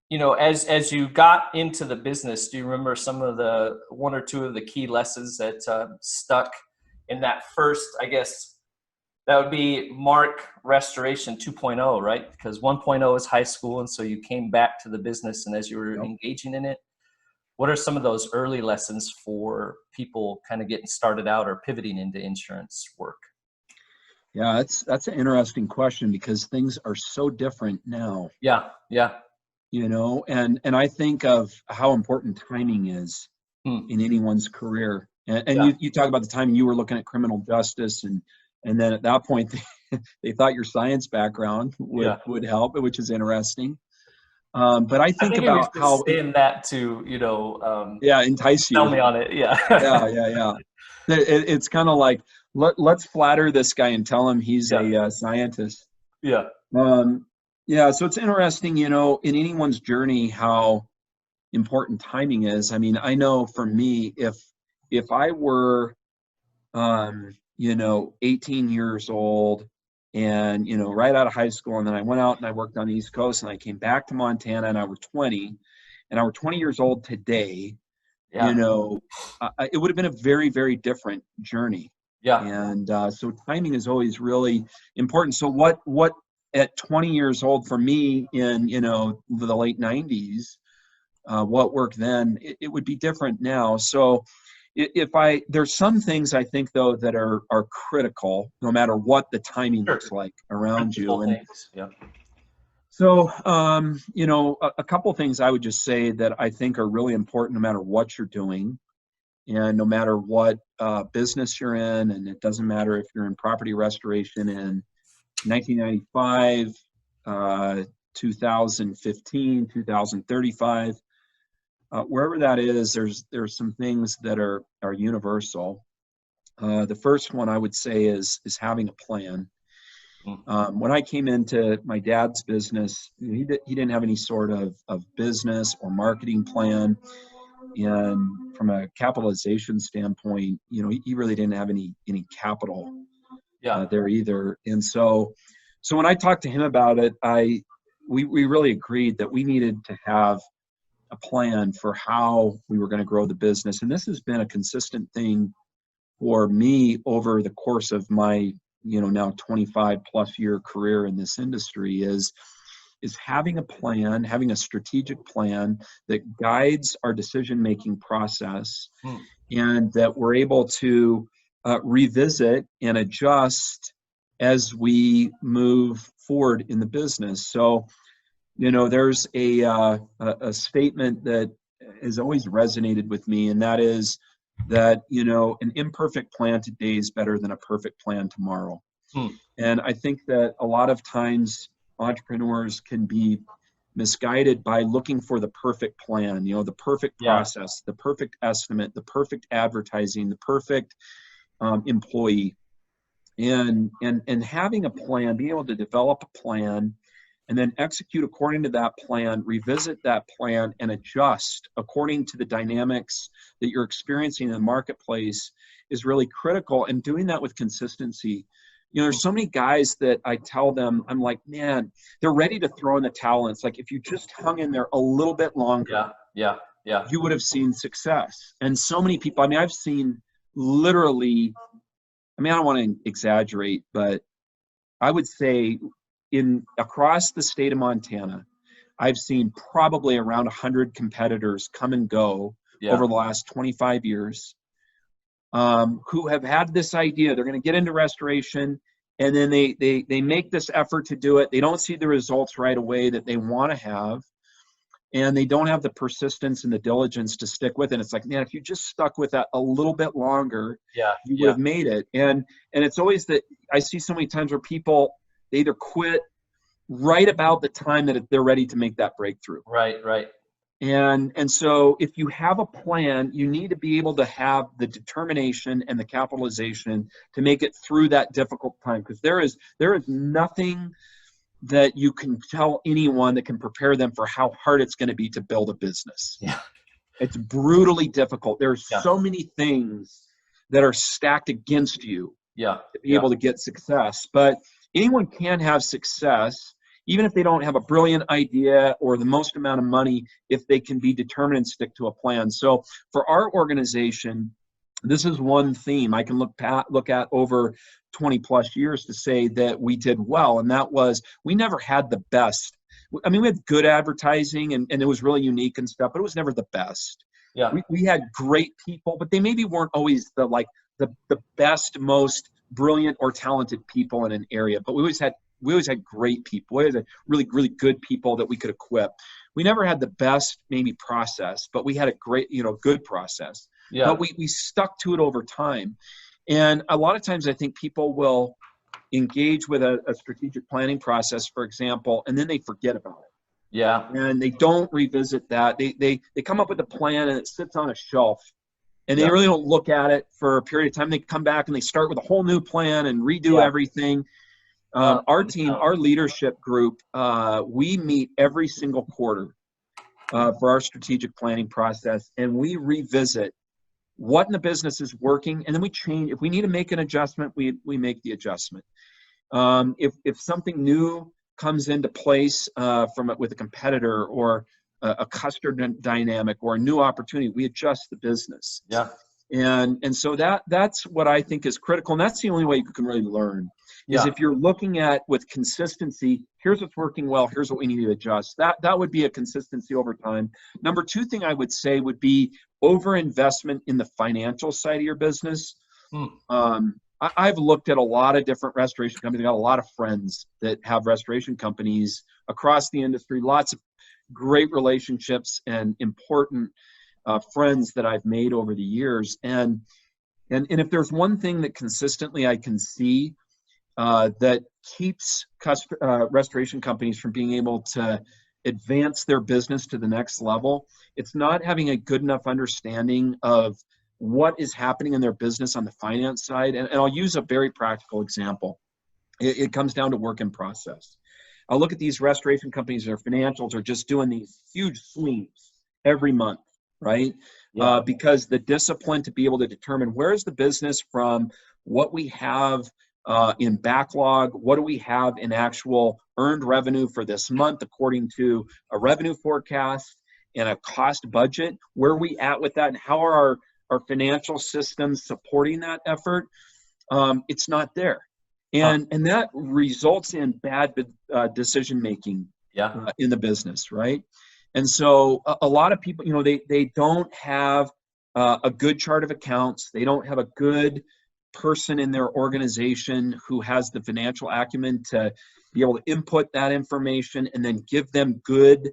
you know, as you got into the business, do you remember some of the 1 or 2 of the key lessons that stuck in that first, I guess that would be Mark Restoration 2.0, right? Because 1.0 is high school. And so you came back to the business, and as you were engaging in it, what are some of those early lessons for people kind of getting started out or pivoting into insurance work? Yeah, that's an interesting question, because things are so different now. Yeah. You know, and I think of how important timing is in anyone's career. And you talk about the time you were looking at criminal justice, and then at that point they thought your science background would help, which is interesting. But I think about how in that to, you know, entice you. Tell me on it. Yeah. It's kind of like, let's flatter this guy and tell him he's a scientist. So it's interesting, you know, in anyone's journey, how important timing is. I mean, I know for me, if I were, you know, 18 years old and, you know, right out of high school, and then I went out and I worked on the East Coast, and I came back to Montana, and I were 20 years old today, you know, it would have been a very, very different journey. And so timing is always really important. So what at 20 years old for me in, you know, the late 90s, what worked then, it would be different now. So there's some things I think, though, that are critical no matter what the timing looks like around you. And so, you know, a couple of things I would just say that I think are really important no matter what you're doing, and no matter what business you're in. And it doesn't matter if you're in property restoration in 1995, 2015, 2035, wherever that is, there's some things that are universal. The first one I would say is having a plan. When I came into my dad's business, he didn't have any sort of business or marketing plan. And from a capitalization standpoint, you know, he really didn't have any capital there either. And so when I talked to him about it, we really agreed that we needed to have a plan for how we were going to grow the business. And this has been a consistent thing for me over the course of my, now 25 plus year career in this industry is having a plan, having a strategic plan that guides our decision-making process, and that we're able to revisit and adjust as we move forward in the business. So, there's a statement that has always resonated with me, and that is that, an imperfect plan today is better than a perfect plan tomorrow. And I think that a lot of times entrepreneurs can be misguided by looking for the perfect plan, the perfect process, the perfect estimate, the perfect advertising, the perfect employee, and having a plan, being able to develop a plan and then execute according to that plan, revisit that plan, and adjust according to the dynamics that you're experiencing in the marketplace is really critical. And doing that with consistency. There's so many guys that I tell them, I'm like, man, they're ready to throw in the towel. And it's like, if you just hung in there a little bit longer, you would have seen success. And so many people, I've seen literally, I don't want to exaggerate, but I would say across the state of Montana, I've seen probably around 100 competitors come and go over the last 25 years. Who have had this idea, they're going to get into restoration, and then they make this effort to do it. They don't see the results right away that they want to have, and they don't have the persistence and the diligence to stick with it. It's like, man, if you just stuck with that a little bit longer, you would have made it. And it's always that I see so many times where people, they either quit right about the time that they're ready to make that breakthrough. Right. And so if you have a plan, you need to be able to have the determination and the capitalization to make it through that difficult time, because there is nothing that you can tell anyone that can prepare them for how hard it's going to be to build a business. It's brutally difficult. There's so many things that are stacked against you to be able to get success. But anyone can have success, even if they don't have a brilliant idea or the most amount of money, if they can be determined and stick to a plan. So for our organization, this is one theme I can look at over 20 plus years to say that we did well. And that was, we never had the best. We had good advertising and it was really unique and stuff, but it was never the best. We had great people, but they maybe weren't always the best, most brilliant or talented people in an area. But we always had great people. We always had really, really good people that we could equip. We never had the best maybe process, but we had a great, good process. But we stuck to it over time. And a lot of times I think people will engage with a strategic planning process, for example, and then they forget about it. And they don't revisit that. They come up with a plan and it sits on a shelf. And they really don't look at it for a period of time. They come back and they start with a whole new plan and redo everything. Our team, our leadership group, we meet every single quarter for our strategic planning process, and we revisit what in the business is working, and then we change. If we need to make an adjustment, we make the adjustment. If something new comes into place with a competitor or a customer dynamic or a new opportunity, we adjust the business. And so that's what I think is critical, and that's the only way you can really learn. Is if you're looking at with consistency, here's what's working well, here's what we need to adjust. That would be a consistency over time. Number two thing I would say would be overinvestment in the financial side of your business. I've looked at a lot of different restoration companies. I've got a lot of friends that have restoration companies across the industry, lots of great relationships and important friends that I've made over the years. And if there's one thing that consistently I can see that keeps restoration companies from being able to advance their business to the next level, it's not having a good enough understanding of what is happening in their business on the finance side. And I'll use a very practical example. It comes down to work in process. I'll look at these restoration companies, their financials are just doing these huge swings every month, right? Because the discipline to be able to determine where is the business from, what we have in backlog, what do we have in actual earned revenue for this month according to a revenue forecast, and a cost budget, where are we at with that, and how are our financial systems supporting that effort? It's not there. And that results in bad decision making in the business, right? And so a lot of people, they don't have a good chart of accounts. They don't have a good person in their organization who has the financial acumen to be able to input that information and then give them good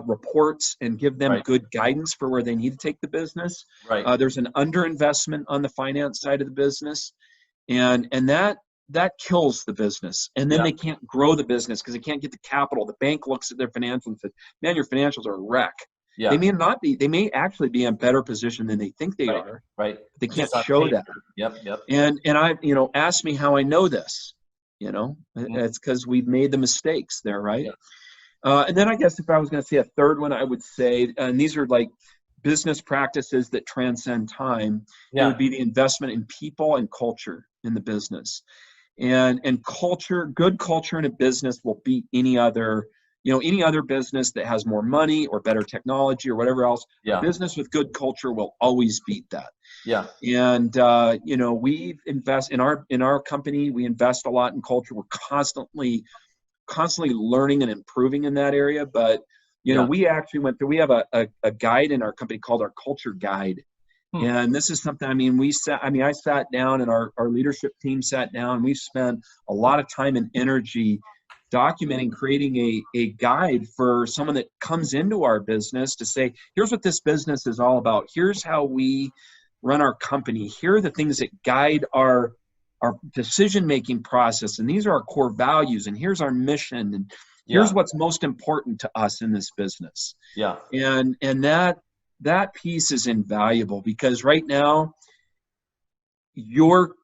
reports and give them good guidance for where they need to take the business. Right. There's an underinvestment on the finance side of the business, and that kills the business. And then they can't grow the business because they can't get the capital. The bank looks at their financials and says, man, your financials are a wreck. Yeah. They may not be. They may actually be in a better position than they think they are. Right. They can't show that. Yep. And I, ask me how I know this. It's because we've made the mistakes there, right? Yeah. And then I guess if I was going to say a third one, I would say, and these are like business practices that transcend time. It would be the investment in people and culture in the business. And culture, good culture in a business will beat any other business that has more money or better technology or whatever else. A business with good culture will always beat that. Yeah. And we invest in our company. We invest a lot in culture. We're constantly learning and improving in that area. But we actually went through. We have a guide in our company called our Culture Guide. And this is something, I sat down and our leadership team sat down, and we spent a lot of time and energy documenting, creating a guide for someone that comes into our business to say, here's what this business is all about. Here's how we run our company. Here are the things that guide our decision-making process. And these are our core values. And here's our mission. And here's what's most important to us in this business. Yeah. And that piece is invaluable, because right now your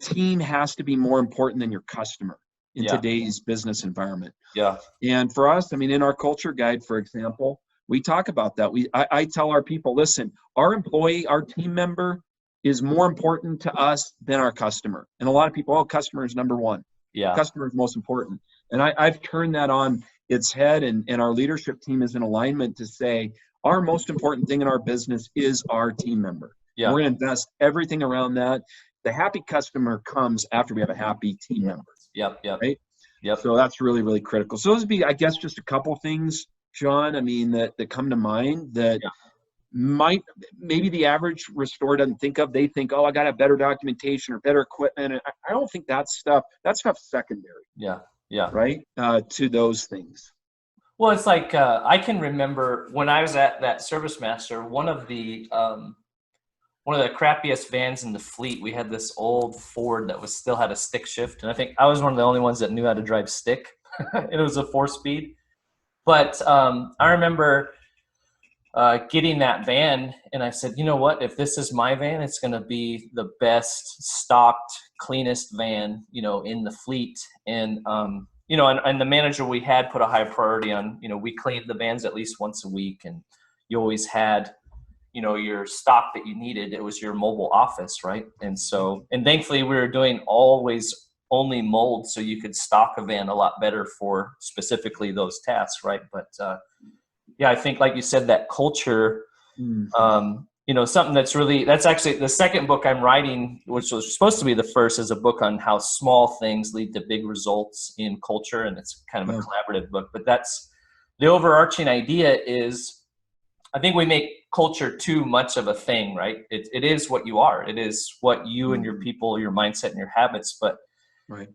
team has to be more important than your customer in today's business environment. Yeah. And for us, in our culture guide, for example, we talk about that. I tell our people, listen, our employee, our team member is more important to us than our customer. And a lot of people, customer is number one. Yeah. Customer is most important. And I've turned that on its head, and our leadership team is in alignment to say, our most important thing in our business is our team member. Yeah. We're going to invest everything around that. The happy customer comes after we have a happy team member. Yep. Right? Yep. So that's really, really critical. So those would be, I guess, just a couple things, John, that come to mind that maybe the average restorer doesn't think of. They think, I got to have better documentation or better equipment. And I don't think that's secondary. Yeah. Right? To those things. Well, it's like I can remember when I was at that Service Master, one of the crappiest vans in the fleet. We had this old Ford that still had a stick shift, and I think I was one of the only ones that knew how to drive stick. It was a 4-speed, but I remember getting that van, and I said, you know what? If this is my van, it's going to be the best stocked, cleanest van, in the fleet, and and the manager we had put a high priority on, we cleaned the vans at least once a week, and you always had, your stock that you needed. It was your mobile office, right? And so, and thankfully we were doing always only mold, so you could stock a van a lot better for specifically those tasks, right? But I think like you said, that culture, something that's actually the second book I'm writing, which was supposed to be the first, is a book on how small things lead to big results in culture. And it's kind of a collaborative book, but that's the overarching idea is, I think we make culture too much of a thing, right? It is what you are. It is what you and your people, your mindset and your habits. But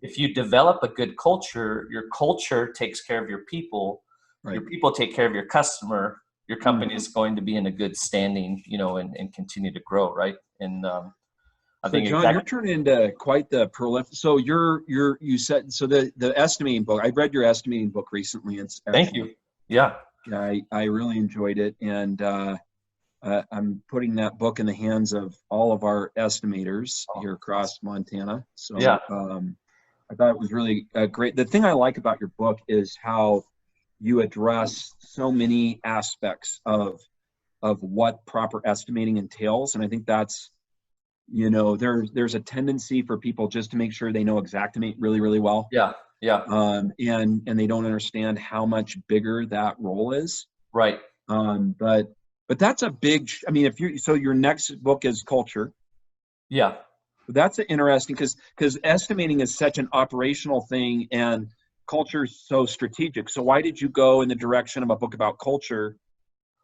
if you develop a good culture, your culture takes care of your people. Your people take care of your customer. Your company is going to be in a good standing, and continue to grow, right? And I think John, you're turning into quite the prolific. So you said, so the estimating book. I read your estimating book recently. It's thank you. Yeah, I really enjoyed it, and I'm putting that book in the hands of all of our estimators here across Montana. So I thought it was really great. The thing I like about your book is how you address so many aspects of what proper estimating entails. And I think that's, there's a tendency for people just to make sure they know Xactimate really, really well. Yeah. And they don't understand how much bigger that role is. Right. But that's a big, I mean, so your next book is culture. Yeah. That's interesting because estimating is such an operational thing and culture is so strategic. So why did you go in the direction of a book about culture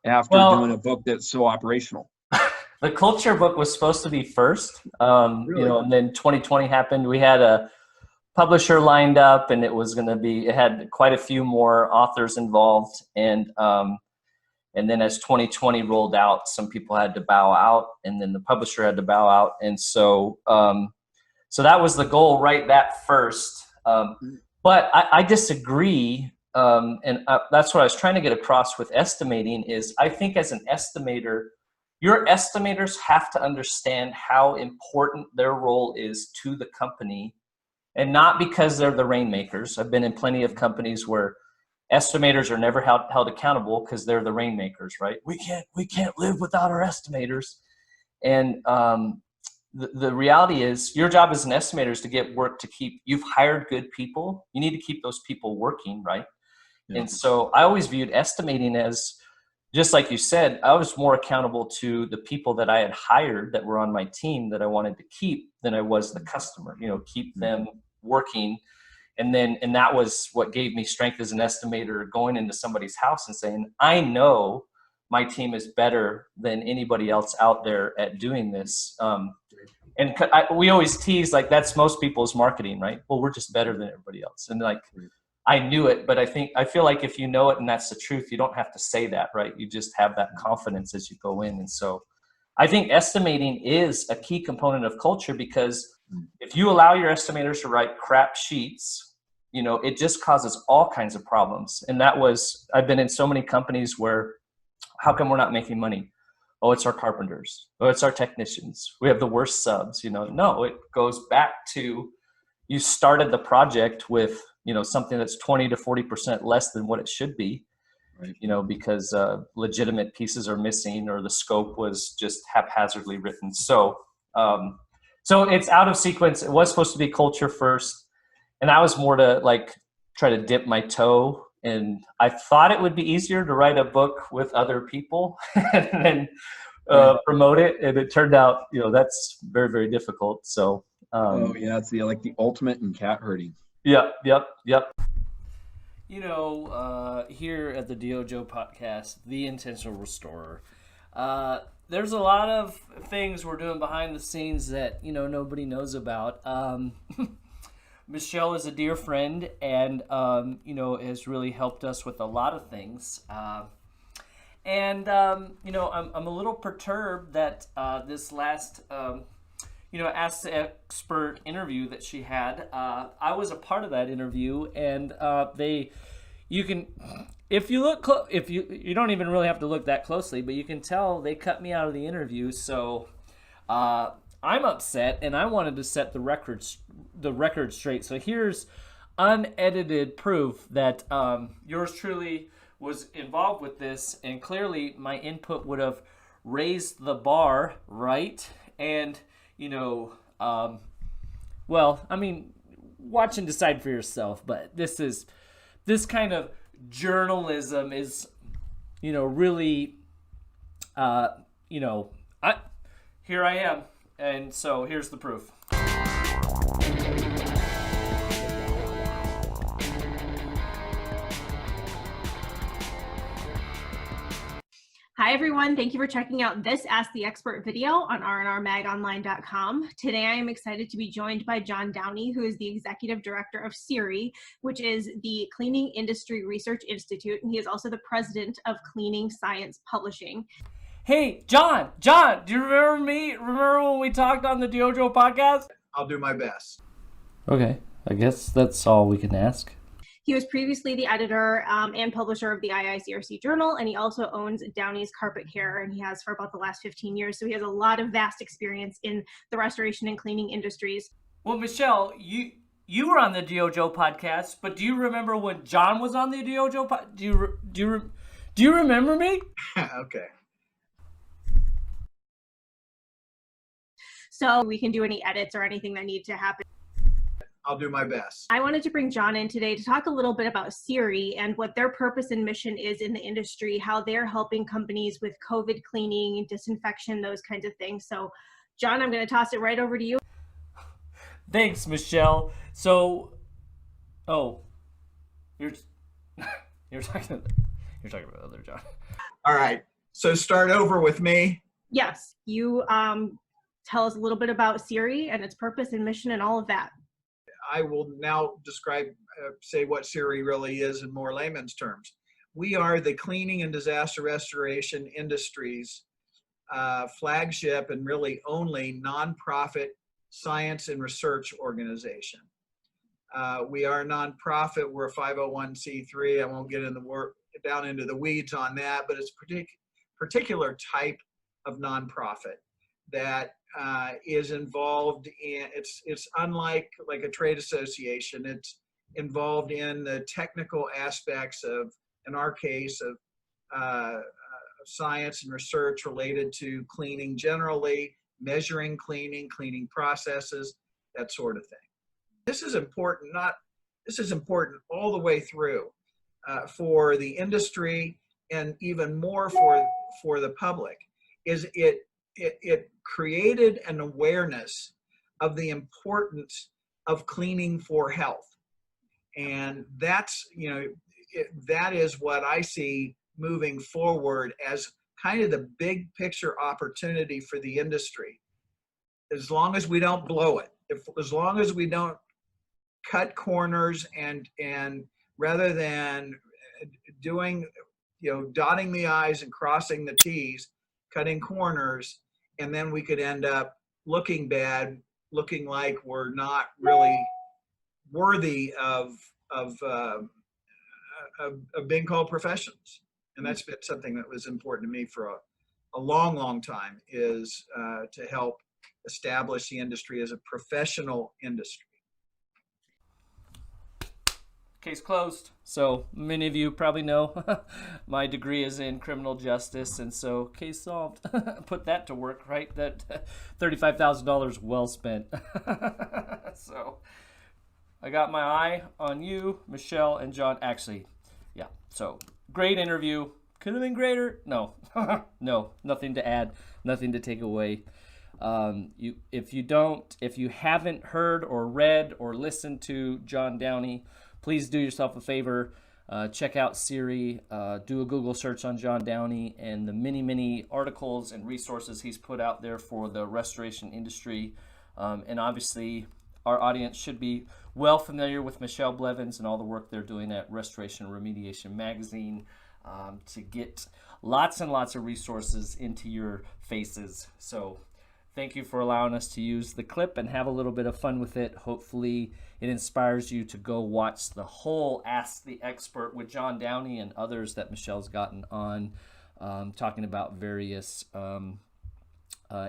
after doing a book that's so operational? The culture book was supposed to be first, Really? and then 2020 happened. We had a publisher lined up, and it had quite a few more authors involved. And then as 2020 rolled out, some people had to bow out, and then the publisher had to bow out. And so that was the goal, right? That first. But I disagree. And that's what I was trying to get across with estimating is I think as an estimator, your estimators have to understand how important their role is to the company, and not because they're the rainmakers. I've been in plenty of companies where estimators are never held accountable because they're the rainmakers, right? We can't live without our estimators. And the reality is your job as an estimator is to get work to keep. You've hired good people. You need to keep those people working, right? Yeah. And so I always viewed estimating as, just like you said, I was more accountable to the people that I had hired that were on my team that I wanted to keep than I was the customer, keep them working. And that was what gave me strength as an estimator, going into somebody's house and saying, I know my team is better than anybody else out there at doing this. And we always tease, like, that's most people's marketing, right? Well, we're just better than everybody else. And like, I knew it, but I feel like if you know it and that's the truth, you don't have to say that, right? You just have that confidence as you go in. And so I think estimating is a key component of culture, because if you allow your estimators to write crap sheets, it just causes all kinds of problems. And I've been in so many companies where, how come we're not making money? Oh, it's our carpenters. Oh, it's our technicians. We have the worst subs. No, it goes back to, you started the project with, something that's 20 to 40% less than what it should be, right? Because legitimate pieces are missing, or the scope was just haphazardly written. So it's out of sequence. It was supposed to be culture first. And I was more to try to dip my toe. And I thought it would be easier to write a book with other people and then promote it. And it turned out, that's very, very difficult. So, it's the ultimate in cat herding. Yep. Here at the DYOJO Podcast, the Intentional Restorer, there's a lot of things we're doing behind the scenes that, nobody knows about. Michelle is a dear friend and, has really helped us with a lot of things. I'm a little perturbed that this last, Ask the Expert interview that she had, I was a part of that interview, and if you look, you don't even really have to look that closely, but you can tell they cut me out of the interview. So I'm upset, and I wanted to set the record straight. So here's unedited proof that yours truly was involved with this, and clearly my input would have raised the bar, right? And watch and decide for yourself. But this kind of journalism is, really, here I am. And so here's the proof. Hi, everyone. Thank you for checking out this Ask the Expert video on rnrmagonline.com. Today, I am excited to be joined by John Downey, who is the Executive Director of CIRI, which is the Cleaning Industry Research Institute, and he is also the President of Cleaning Science Publishing. Hey, John, do you remember me? Remember when we talked on the DYOJO podcast? I'll do my best. Okay, I guess that's all we can ask. He was previously the editor and publisher of the IICRC Journal, and he also owns Downey's Carpet Care, and he has for about the last 15 years. So he has a lot of vast experience in the restoration and cleaning industries. Well, Michelle, you were on the DYOJO podcast, but do you remember when John was on the DYOJO podcast? Do you remember me? Okay. So we can do any edits or anything that need to happen. I'll do my best. I wanted to bring John in today to talk a little bit about Siri and what their purpose and mission is in the industry, how they're helping companies with COVID cleaning, disinfection, those kinds of things. So, John, I'm going to toss it right over to you. Thanks, Michelle. So, you're talking about other John. All right. So start over with me. Yes, you tell us a little bit about Siri and its purpose and mission and all of that. I will now say what Siri really is in more layman's terms. We are the cleaning and disaster restoration industry's flagship and really only nonprofit science and research organization. We are a nonprofit. We're a 501c3. I won't get down into the weeds on that, but it's a particular type of nonprofit that is involved in, it's unlike like a trade association. It's involved in the technical aspects of, in our case, of science and research related to cleaning generally, measuring cleaning processes, that sort of thing. This is important. This is important all the way through for the industry and even more for the public. Is it created an awareness of the importance of cleaning for health, and that's that is what I see moving forward as kind of the big picture opportunity for the industry. As long as we don't blow it, as long as we don't cut corners and rather than doing, dotting the I's and crossing the T's, cutting corners, and then we could end up looking bad, looking like we're not really worthy of being called professionals. And that's been something that was important to me for a long, long time, is to help establish the industry as a professional industry. Case closed. So many of you probably know my degree is in criminal justice, and so case solved. Put that to work, right? That $35,000 well spent. So I got my eye on you, Michelle, and John. Actually, yeah. So great interview. Could have been greater. No, no, nothing to add, nothing to take away. If you haven't heard or read or listened to John Downey, please do yourself a favor, check out Siri, do a Google search on John Downey and the many, many articles and resources he's put out there for the restoration industry. And obviously, our audience should be well familiar with Michelle Blevins and all the work they're doing at Restoration Remediation Magazine to get lots and lots of resources into your faces. So thank you for allowing us to use the clip and have a little bit of fun with it. Hopefully it inspires you to go watch the whole Ask the Expert with John Downey and others that Michelle's gotten on, talking about various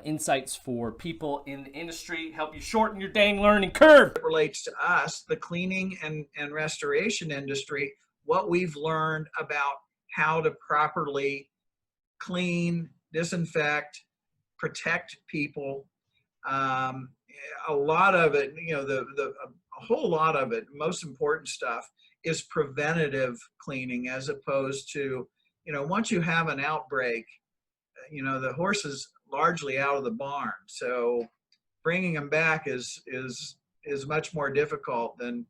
insights for people in the industry, help you shorten your dang learning curve. It relates to us, the cleaning and restoration industry, what we've learned about how to properly clean, disinfect, protect people. A lot of it, a whole lot of it, most important stuff is preventative cleaning, as opposed to, once you have an outbreak, the horse is largely out of the barn. So bringing them back is much more difficult than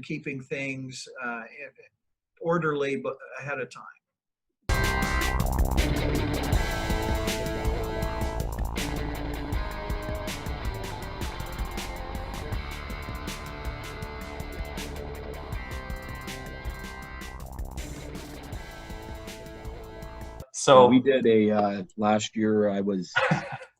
keeping things orderly but ahead of time. So we did last year I was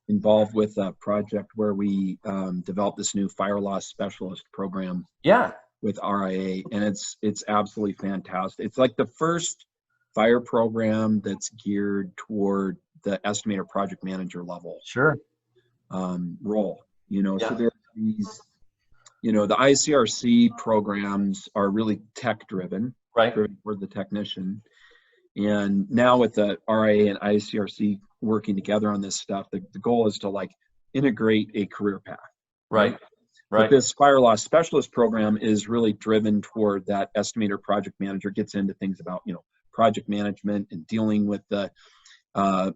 involved with a project where we developed this new fire loss specialist program. Yeah. With RIA, and it's absolutely fantastic. It's like the first fire program that's geared toward the estimator project manager level. Sure. Role, so there are these, the ICRC programs are really tech driven, right? For the technician. And now with the RIA and ICRC working together on this stuff, the goal is to integrate a career path. Right. Right. But this fire loss specialist program is really driven toward that estimator project manager, gets into things about, project management and dealing with the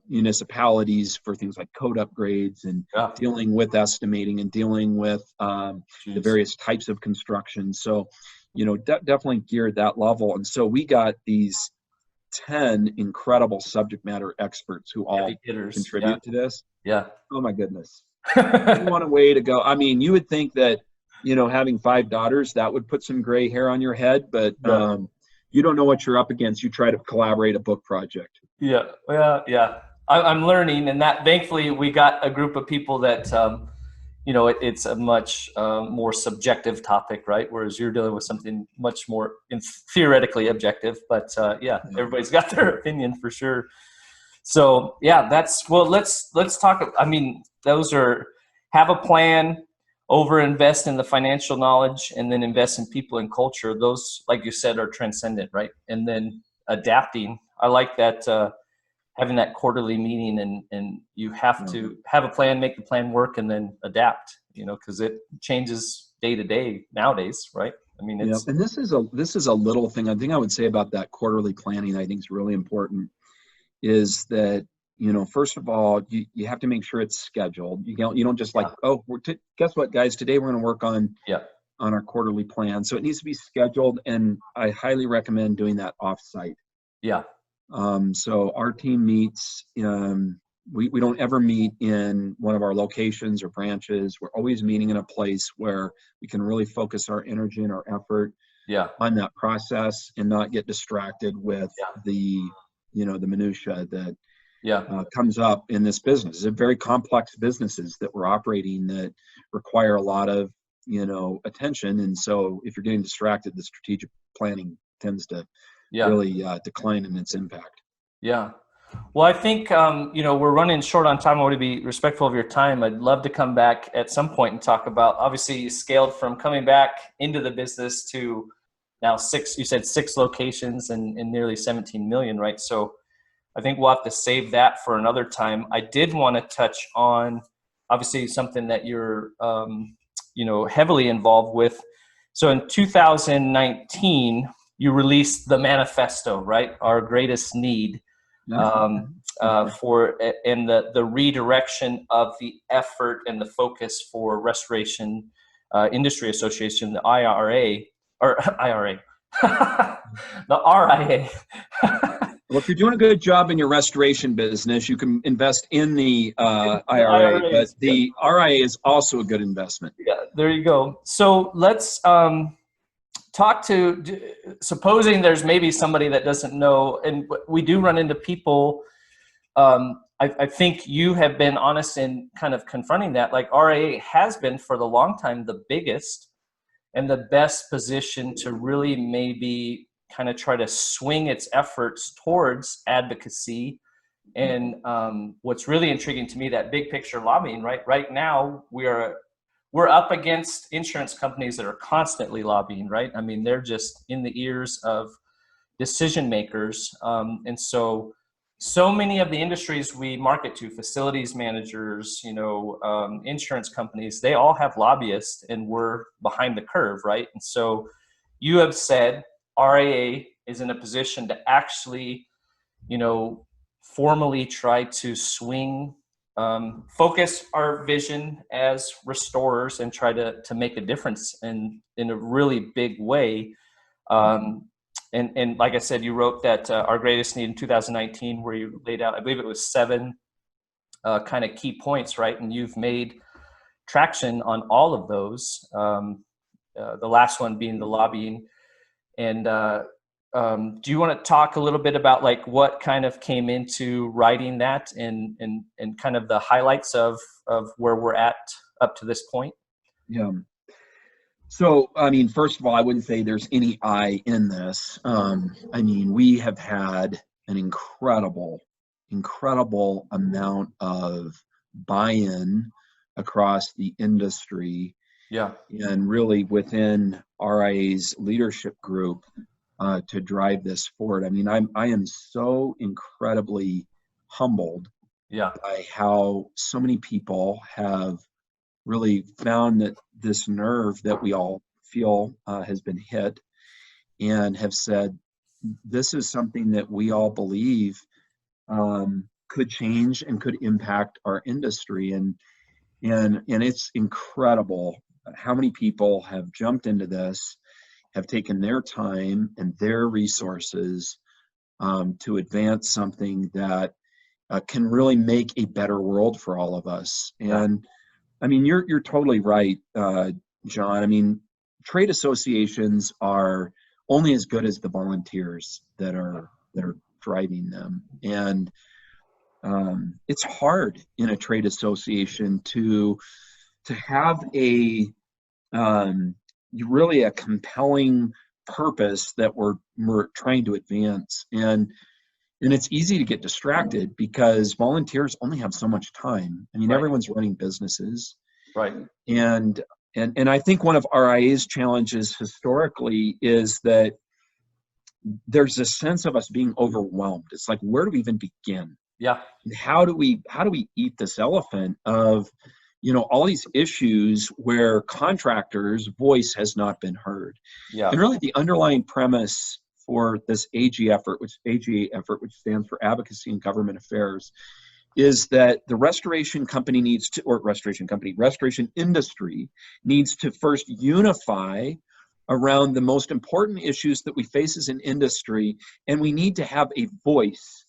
municipalities for things like code upgrades and dealing with estimating and dealing with the various types of construction. So, definitely geared that level. And so we got these 10 incredible subject matter experts who all contribute to this. Yeah. Oh my goodness. What a way to go. I mean, you would think that, having 5 daughters, that would put some gray hair on your head, but you don't know what you're up against. You try to collaborate a book project. Yeah. I'm learning, and that thankfully we got a group of people that, it's a much more subjective topic, right? Whereas you're dealing with something much more theoretically objective, but everybody's got their opinion for sure. So let's talk. I mean, those are have a plan, overinvest in the financial knowledge, and then invest in people and culture. Those, like you said, are transcendent, right? And then adapting. I like that having that quarterly meeting, and you have to have a plan, make the plan work, and then adapt. Because it changes day to day nowadays, right? I mean, it's and this is a little thing. I think I would say about that quarterly planning. I think is really important. Is that first of all, you have to make sure it's scheduled. You don't just guess what, guys? Today we're going to work on our quarterly plan. So it needs to be scheduled, and I highly recommend doing that off-site. Yeah. So our team meets. We don't ever meet in one of our locations or branches. We're always meeting in a place where we can really focus our energy and our effort on that process and not get distracted with the minutia that comes up in this business. They're very complex businesses that we're operating that require a lot of, attention. And so if you're getting distracted, the strategic planning tends to really decline in its impact. Yeah. Well, I think, we're running short on time. I want to be respectful of your time. I'd love to come back at some point and talk about, obviously you scaled from coming back into the business to now 6 locations and nearly 17 million, right? So I think we'll have to save that for another time. I did want to touch on, obviously, something that you're, heavily involved with. So in 2019, you released the manifesto, right? Our greatest need for and the redirection of the effort and the focus for Restoration Industry Association, the IRA, the RIA. Well, if you're doing a good job in your restoration business, you can invest in the IRA, but the RIA is also a good investment. Yeah, there you go. So let's talk to, supposing there's maybe somebody that doesn't know, and we do run into people. I think you have been honest in kind of confronting that. Like RIA has been for the long time the biggest and the best position to really maybe kind of try to swing its efforts towards advocacy. And what's really intriguing to me, that big picture lobbying, right? Right now, we're up against insurance companies that are constantly lobbying, right? I mean, they're just in the ears of decision makers. And so many of the industries we market to, facilities managers, insurance companies, they all have lobbyists, and we're behind the curve, right? And so you have said RIA is in a position to actually, formally try to swing, focus our vision as restorers and try to make a difference in a really big way. And like I said, you wrote that our greatest need in 2019, where you laid out, I believe it was 7 kind of key points, right? And you've made traction on all of those. The last one being the lobbying. And do you want to talk a little bit about like what kind of came into writing that and kind of the highlights of where we're at up to this point? Yeah. So, I mean, first of all, I wouldn't say there's any I in this. I mean, we have had an incredible amount of buy-in across the industry. Yeah. And really within RIA's leadership group to drive this forward. I mean, I am so incredibly humbled by how so many people have really found that this nerve that we all feel has been hit, and have said, this is something that we all believe could change and could impact our industry. And it's incredible how many people have jumped into this, have taken their time and their resources to advance something that can really make a better world for all of us. And I mean, you're totally right, John. I mean, trade associations are only as good as the volunteers that are driving them. And it's hard in a trade association to have really a compelling purpose that we're trying to advance. And it's easy to get distracted because volunteers only have so much time. I mean, everyone's running businesses. Right. And I think one of RIA's challenges historically is that there's a sense of us being overwhelmed. It's like, where do we even begin? Yeah. And how do we eat this elephant of, all these issues where contractors' voice has not been heard? Yeah. And really the underlying premise for this AGA effort, which stands for Advocacy and Government Affairs, is that the restoration industry needs to first unify around the most important issues that we face as an industry, and we need to have a voice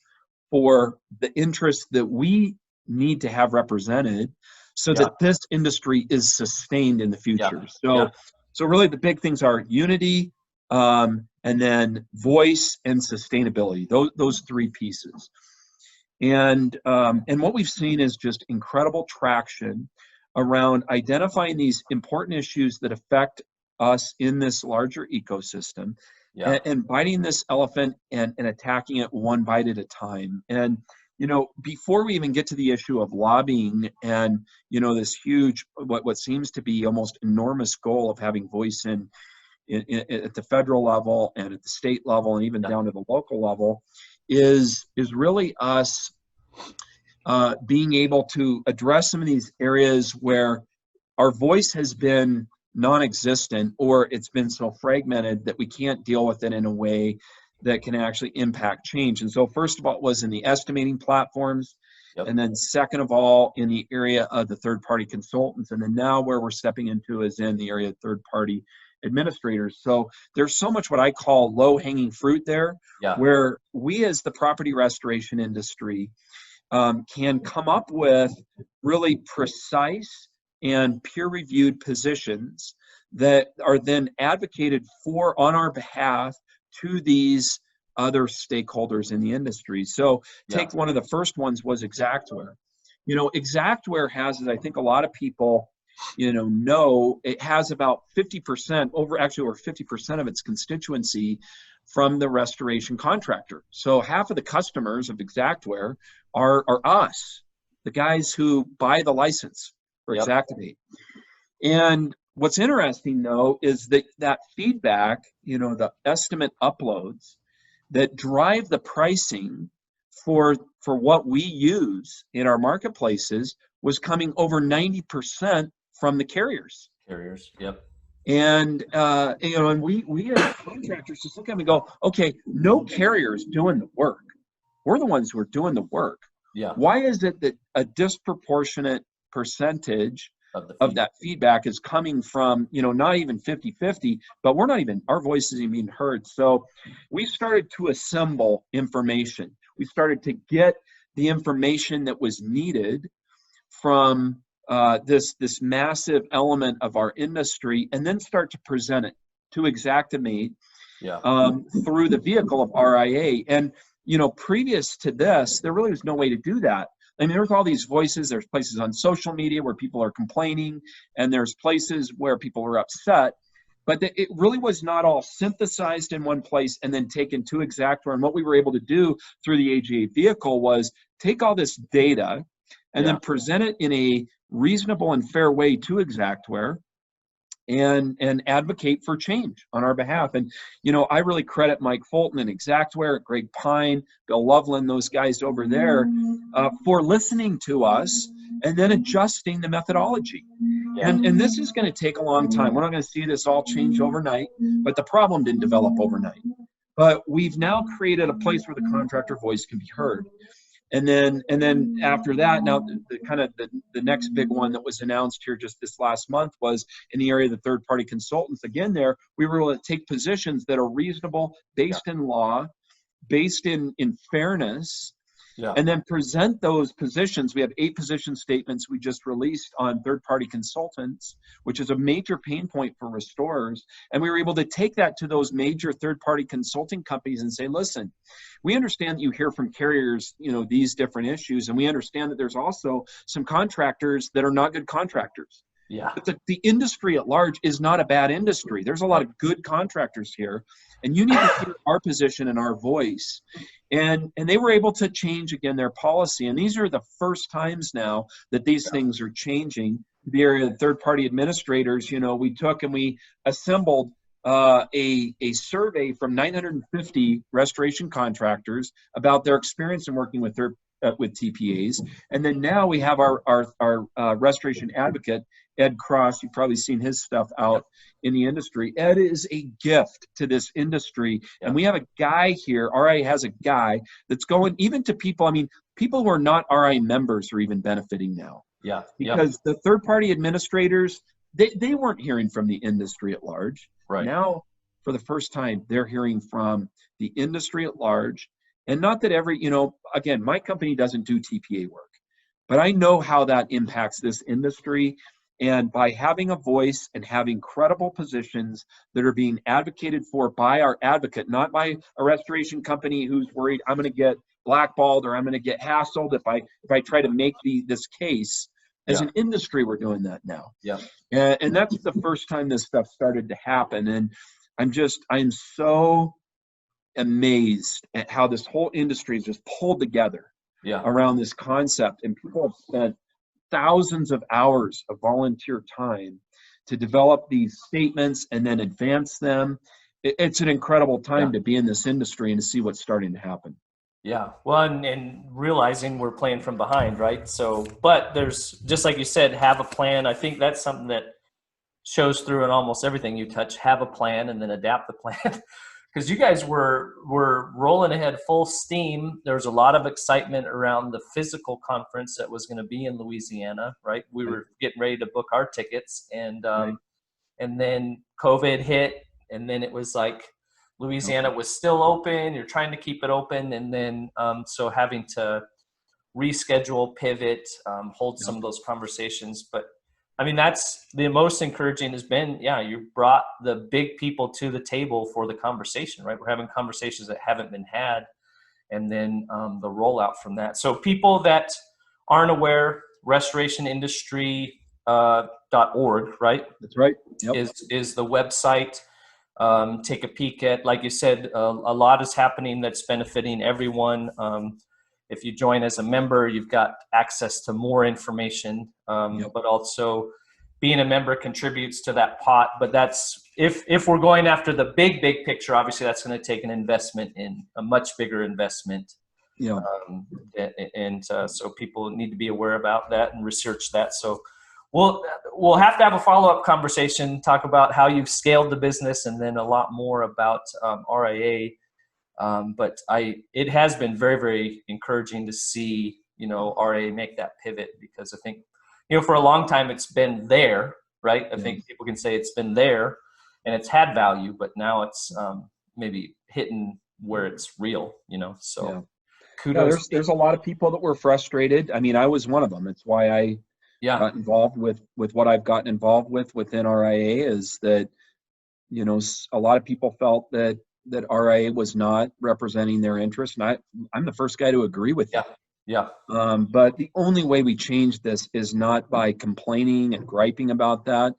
for the interests that we need to have represented so that this industry is sustained in the future. So really the big things are unity, and then voice and sustainability, those three pieces. And what we've seen is just incredible traction around identifying these important issues that affect us in this larger ecosystem, and biting this elephant and attacking it one bite at a time. And before we even get to the issue of lobbying and this huge, what seems to be almost enormous goal of having voice in at the federal level and at the state level and even down to the local level, is really us being able to address some of these areas where our voice has been non-existent, or it's been so fragmented that we can't deal with it in a way that can actually impact change. And so first of all, it was in the estimating platforms, and then second of all, in the area of the third-party consultants, and then now where we're stepping into is in the area of third-party administrators. So there's so much what I call low-hanging fruit there, where we as the property restoration industry can come up with really precise and peer-reviewed positions that are then advocated for on our behalf to these other stakeholders in the industry. So take one of the first ones was Exactware. Exactware has, as I think a lot of people know, it has about 50%, over 50% of its constituency from the restoration contractor. So half of the customers of Exactware are us, the guys who buy the license for Exactivate. And what's interesting though is that feedback, the estimate uploads that drive the pricing for what we use in our marketplaces was coming over 90% from the carriers. And and we as contractors just look at them and go, okay, no carrier's doing the work. We're the ones who are doing the work. Why is it that a disproportionate percentage of that feedback is coming from, not even 50-50, but our voice isn't even heard? So we started to assemble information. We started to get the information that was needed from this massive element of our industry, and then start to present it to Exactimate through the vehicle of RIA. And previous to this, there really was no way to do that. I mean, there's all these voices. There's places on social media where people are complaining, and there's places where people are upset. But it really was not all synthesized in one place and then taken to Exactware. And what we were able to do through the AGA vehicle was take all this data and then present it in a reasonable and fair way to Exactware, and advocate for change on our behalf. And, you know, I really credit Mike Fulton and Exactware, Greg Pine, Bill Loveland, those guys over there for listening to us and then adjusting the methodology. And this is going to take a long time. We're not going to see this all change overnight, but the problem didn't develop overnight. But we've now created a place where the contractor voice can be heard. And then after that, now the next big one that was announced here just this last month was in the area of the third-party consultants. Again, there we were able to take positions that are reasonable, based in law, based in fairness, and then present those positions. We have 8 position statements we just released on third-party consultants, which is a major pain point for restorers. And we were able to take that to those major third-party consulting companies and say, listen, we understand that you hear from carriers, you know, these different issues, and we understand that there's also some contractors that are not good contractors. But the industry at large is not a bad industry. There's a lot of good contractors here, and you need to hear our position and our voice. And they were able to change, again, their policy. And these are the first times now that these things are changing. The area of third-party administrators, you know, we took and we assembled a survey from 950 restoration contractors about their experience in working with TPAs. And then now we have our restoration advocate, Ed Cross. You've probably seen his stuff out in the industry. Ed is a gift to this industry. And we have a guy here, RI has a guy that's going even to people, I mean, people who are not RI members are even benefiting now. Because the third-party administrators, they weren't hearing from the industry at large. Now, for the first time, they're hearing from the industry at large. And not that every, you know, again, my company doesn't do TPA work, but I know how that impacts this industry. And by having a voice and having credible positions that are being advocated for by our advocate, not by a restoration company who's worried I'm going to get blackballed or I'm going to get hassled if I try to make this case. As an industry, we're doing that now. And that's the first time this stuff started to happen. And I'm so amazed at how this whole industry is just pulled together around this concept. And people have spent thousands of hours of volunteer time to develop these statements and then advance them. It's an incredible time to be in this industry and to see what's starting to happen. Well, and realizing we're playing from behind, right? So, but there's, just like you said, have a plan. I think that's something that shows through in almost everything you touch. Have a plan and then adapt the plan. Because you guys were rolling ahead full steam. There was a lot of excitement around the physical conference that was going to be in Louisiana, right? We were getting ready to book our tickets, and then COVID hit, and then it was like Louisiana was still open. You're trying to keep it open, and then so having to reschedule, pivot, hold some of those conversations. But I mean, that's the most encouraging has been, you brought the big people to the table for the conversation, right? We're having conversations that haven't been had, and then the rollout from that. So people that aren't aware, restorationindustry.org, right? That's right. Is the website. Take a peek at, like you said, a lot is happening that's benefiting everyone. If you join as a member, you've got access to more information, but also being a member contributes to that pot. But that's, if we're going after the big picture, obviously that's going to take an investment, in a much bigger investment. So people need to be aware about that and research that. So we'll have to have a follow-up conversation, talk about how you've scaled the business, and then a lot more about RIA. But it has been very, very encouraging to see, RA make that pivot, because I think, for a long time it's been there, right? I think people can say it's been there and it's had value, but now it's maybe hitting where it's real, so kudos. There's a lot of people that were frustrated. I mean, I was one of them. It's why I got involved with what I've gotten involved with within RIA, is that, a lot of people felt that RIA was not representing their interest. And I'm the first guy to agree with that. But the only way we change this is not by complaining and griping about that.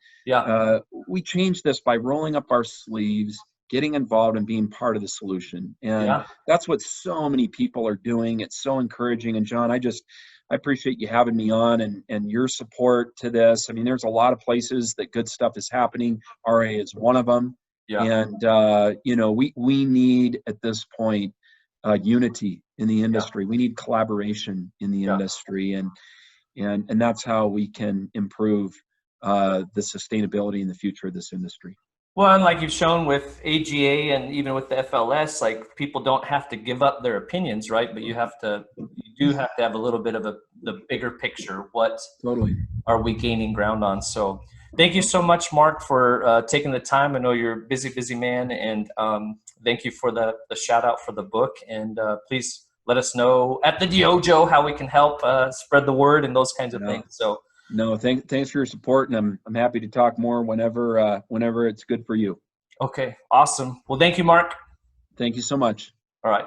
We change this by rolling up our sleeves, getting involved and being part of the solution. And that's what so many people are doing. It's so encouraging. And John, I appreciate you having me on and your support to this. I mean, there's a lot of places that good stuff is happening. RA is one of them. Yeah. And, we need at this point unity in the industry. We need collaboration in the industry. And that's how we can improve the sustainability in the future of this industry. Well, and like you've shown with AGA and even with the FLS, like people don't have to give up their opinions, right? But you do have to have a little bit of the bigger picture. What totally are we gaining ground on? So thank you so much, Mark, for taking the time. I know you're a busy man, and thank you for the shout out for the book. And please let us know at the DYOJO how we can help spread the word and those kinds of things. So. No, thanks for your support, and I'm happy to talk more whenever it's good for you. Okay, awesome. Well, thank you, Mark. Thank you so much. All right.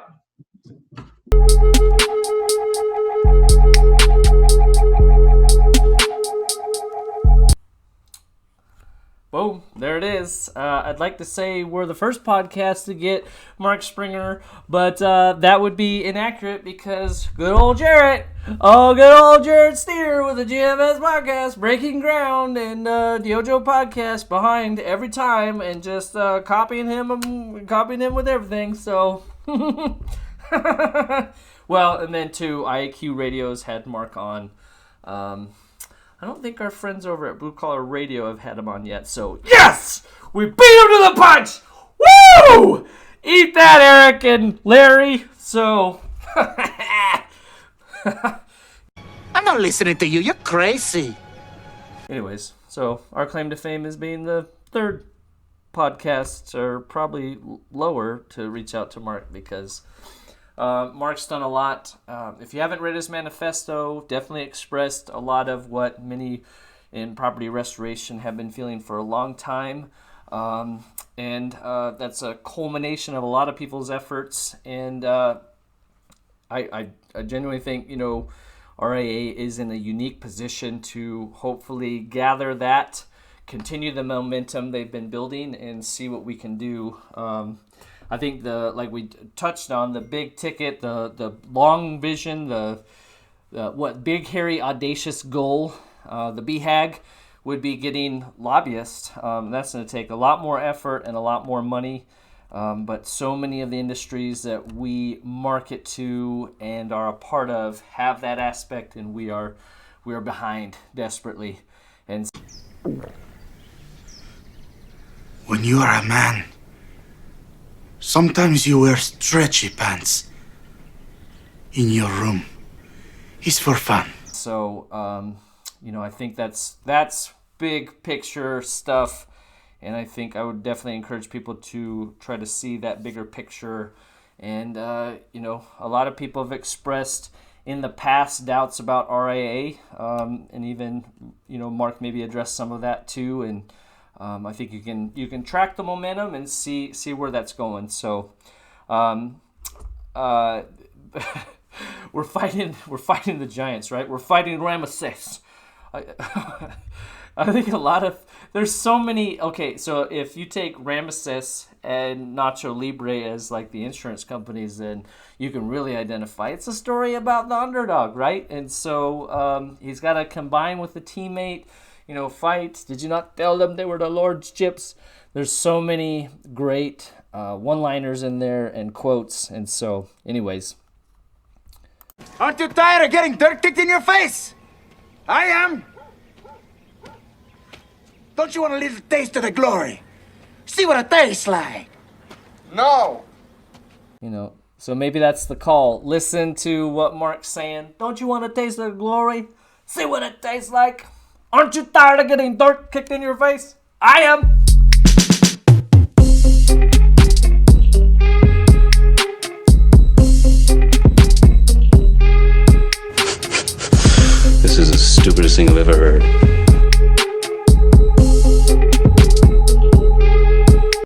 Boom, there it is. I'd like to say we're the first podcast to get Mark Springer, but that would be inaccurate because good old Jarrett Steer with the GMS podcast, breaking ground, and DYOJO Podcast behind every time, and just copying him with everything. So, well, and then too, IAQ Radios had Mark on. I don't think our friends over at Blue Collar Radio have had him on yet. So, yes! We beat him to the punch! Woo! Eat that, Eric and Larry. So, I'm not listening to you. You're crazy. Anyways, so our claim to fame is being the third podcast, or probably lower, to reach out to Mark, because Mark's done a lot. If you haven't read his manifesto, definitely expressed a lot of what many in property restoration have been feeling for a long time. And that's a culmination of a lot of people's efforts. And I genuinely think, RIA is in a unique position to hopefully gather that, continue the momentum they've been building, and see what we can do. I think like we touched on, the big ticket, the long vision, the big, hairy, audacious goal, the BHAG would be getting lobbyists. That's going to take a lot more effort and a lot more money. But so many of the industries that we market to and are a part of have that aspect, and we are behind desperately. And when you are a man, sometimes you wear stretchy pants in your room. It's for fun. So, I think that's big picture stuff. And I think I would definitely encourage people to try to see that bigger picture. And, a lot of people have expressed in the past doubts about RIA. And even, Mark maybe addressed some of that too. And I think you can track the momentum and see where that's going. So we're fighting the giants, right? We're fighting Ramesses. I think there's so many. Okay, so if you take Ramesses and Nacho Libre as like the insurance companies, then you can really identify. It's a story about the underdog, right? And so he's got to combine with the teammate, fight. Did you not tell them they were the Lord's chips? There's so many great one-liners in there and quotes. And so, anyways. Aren't you tired of getting dirt kicked in your face? I am. Don't you want a little taste of the glory? See what it tastes like. No. So maybe that's the call. Listen to what Mark's saying. Don't you want a taste of the glory? See what it tastes like. Aren't you tired of getting dirt kicked in your face? I am.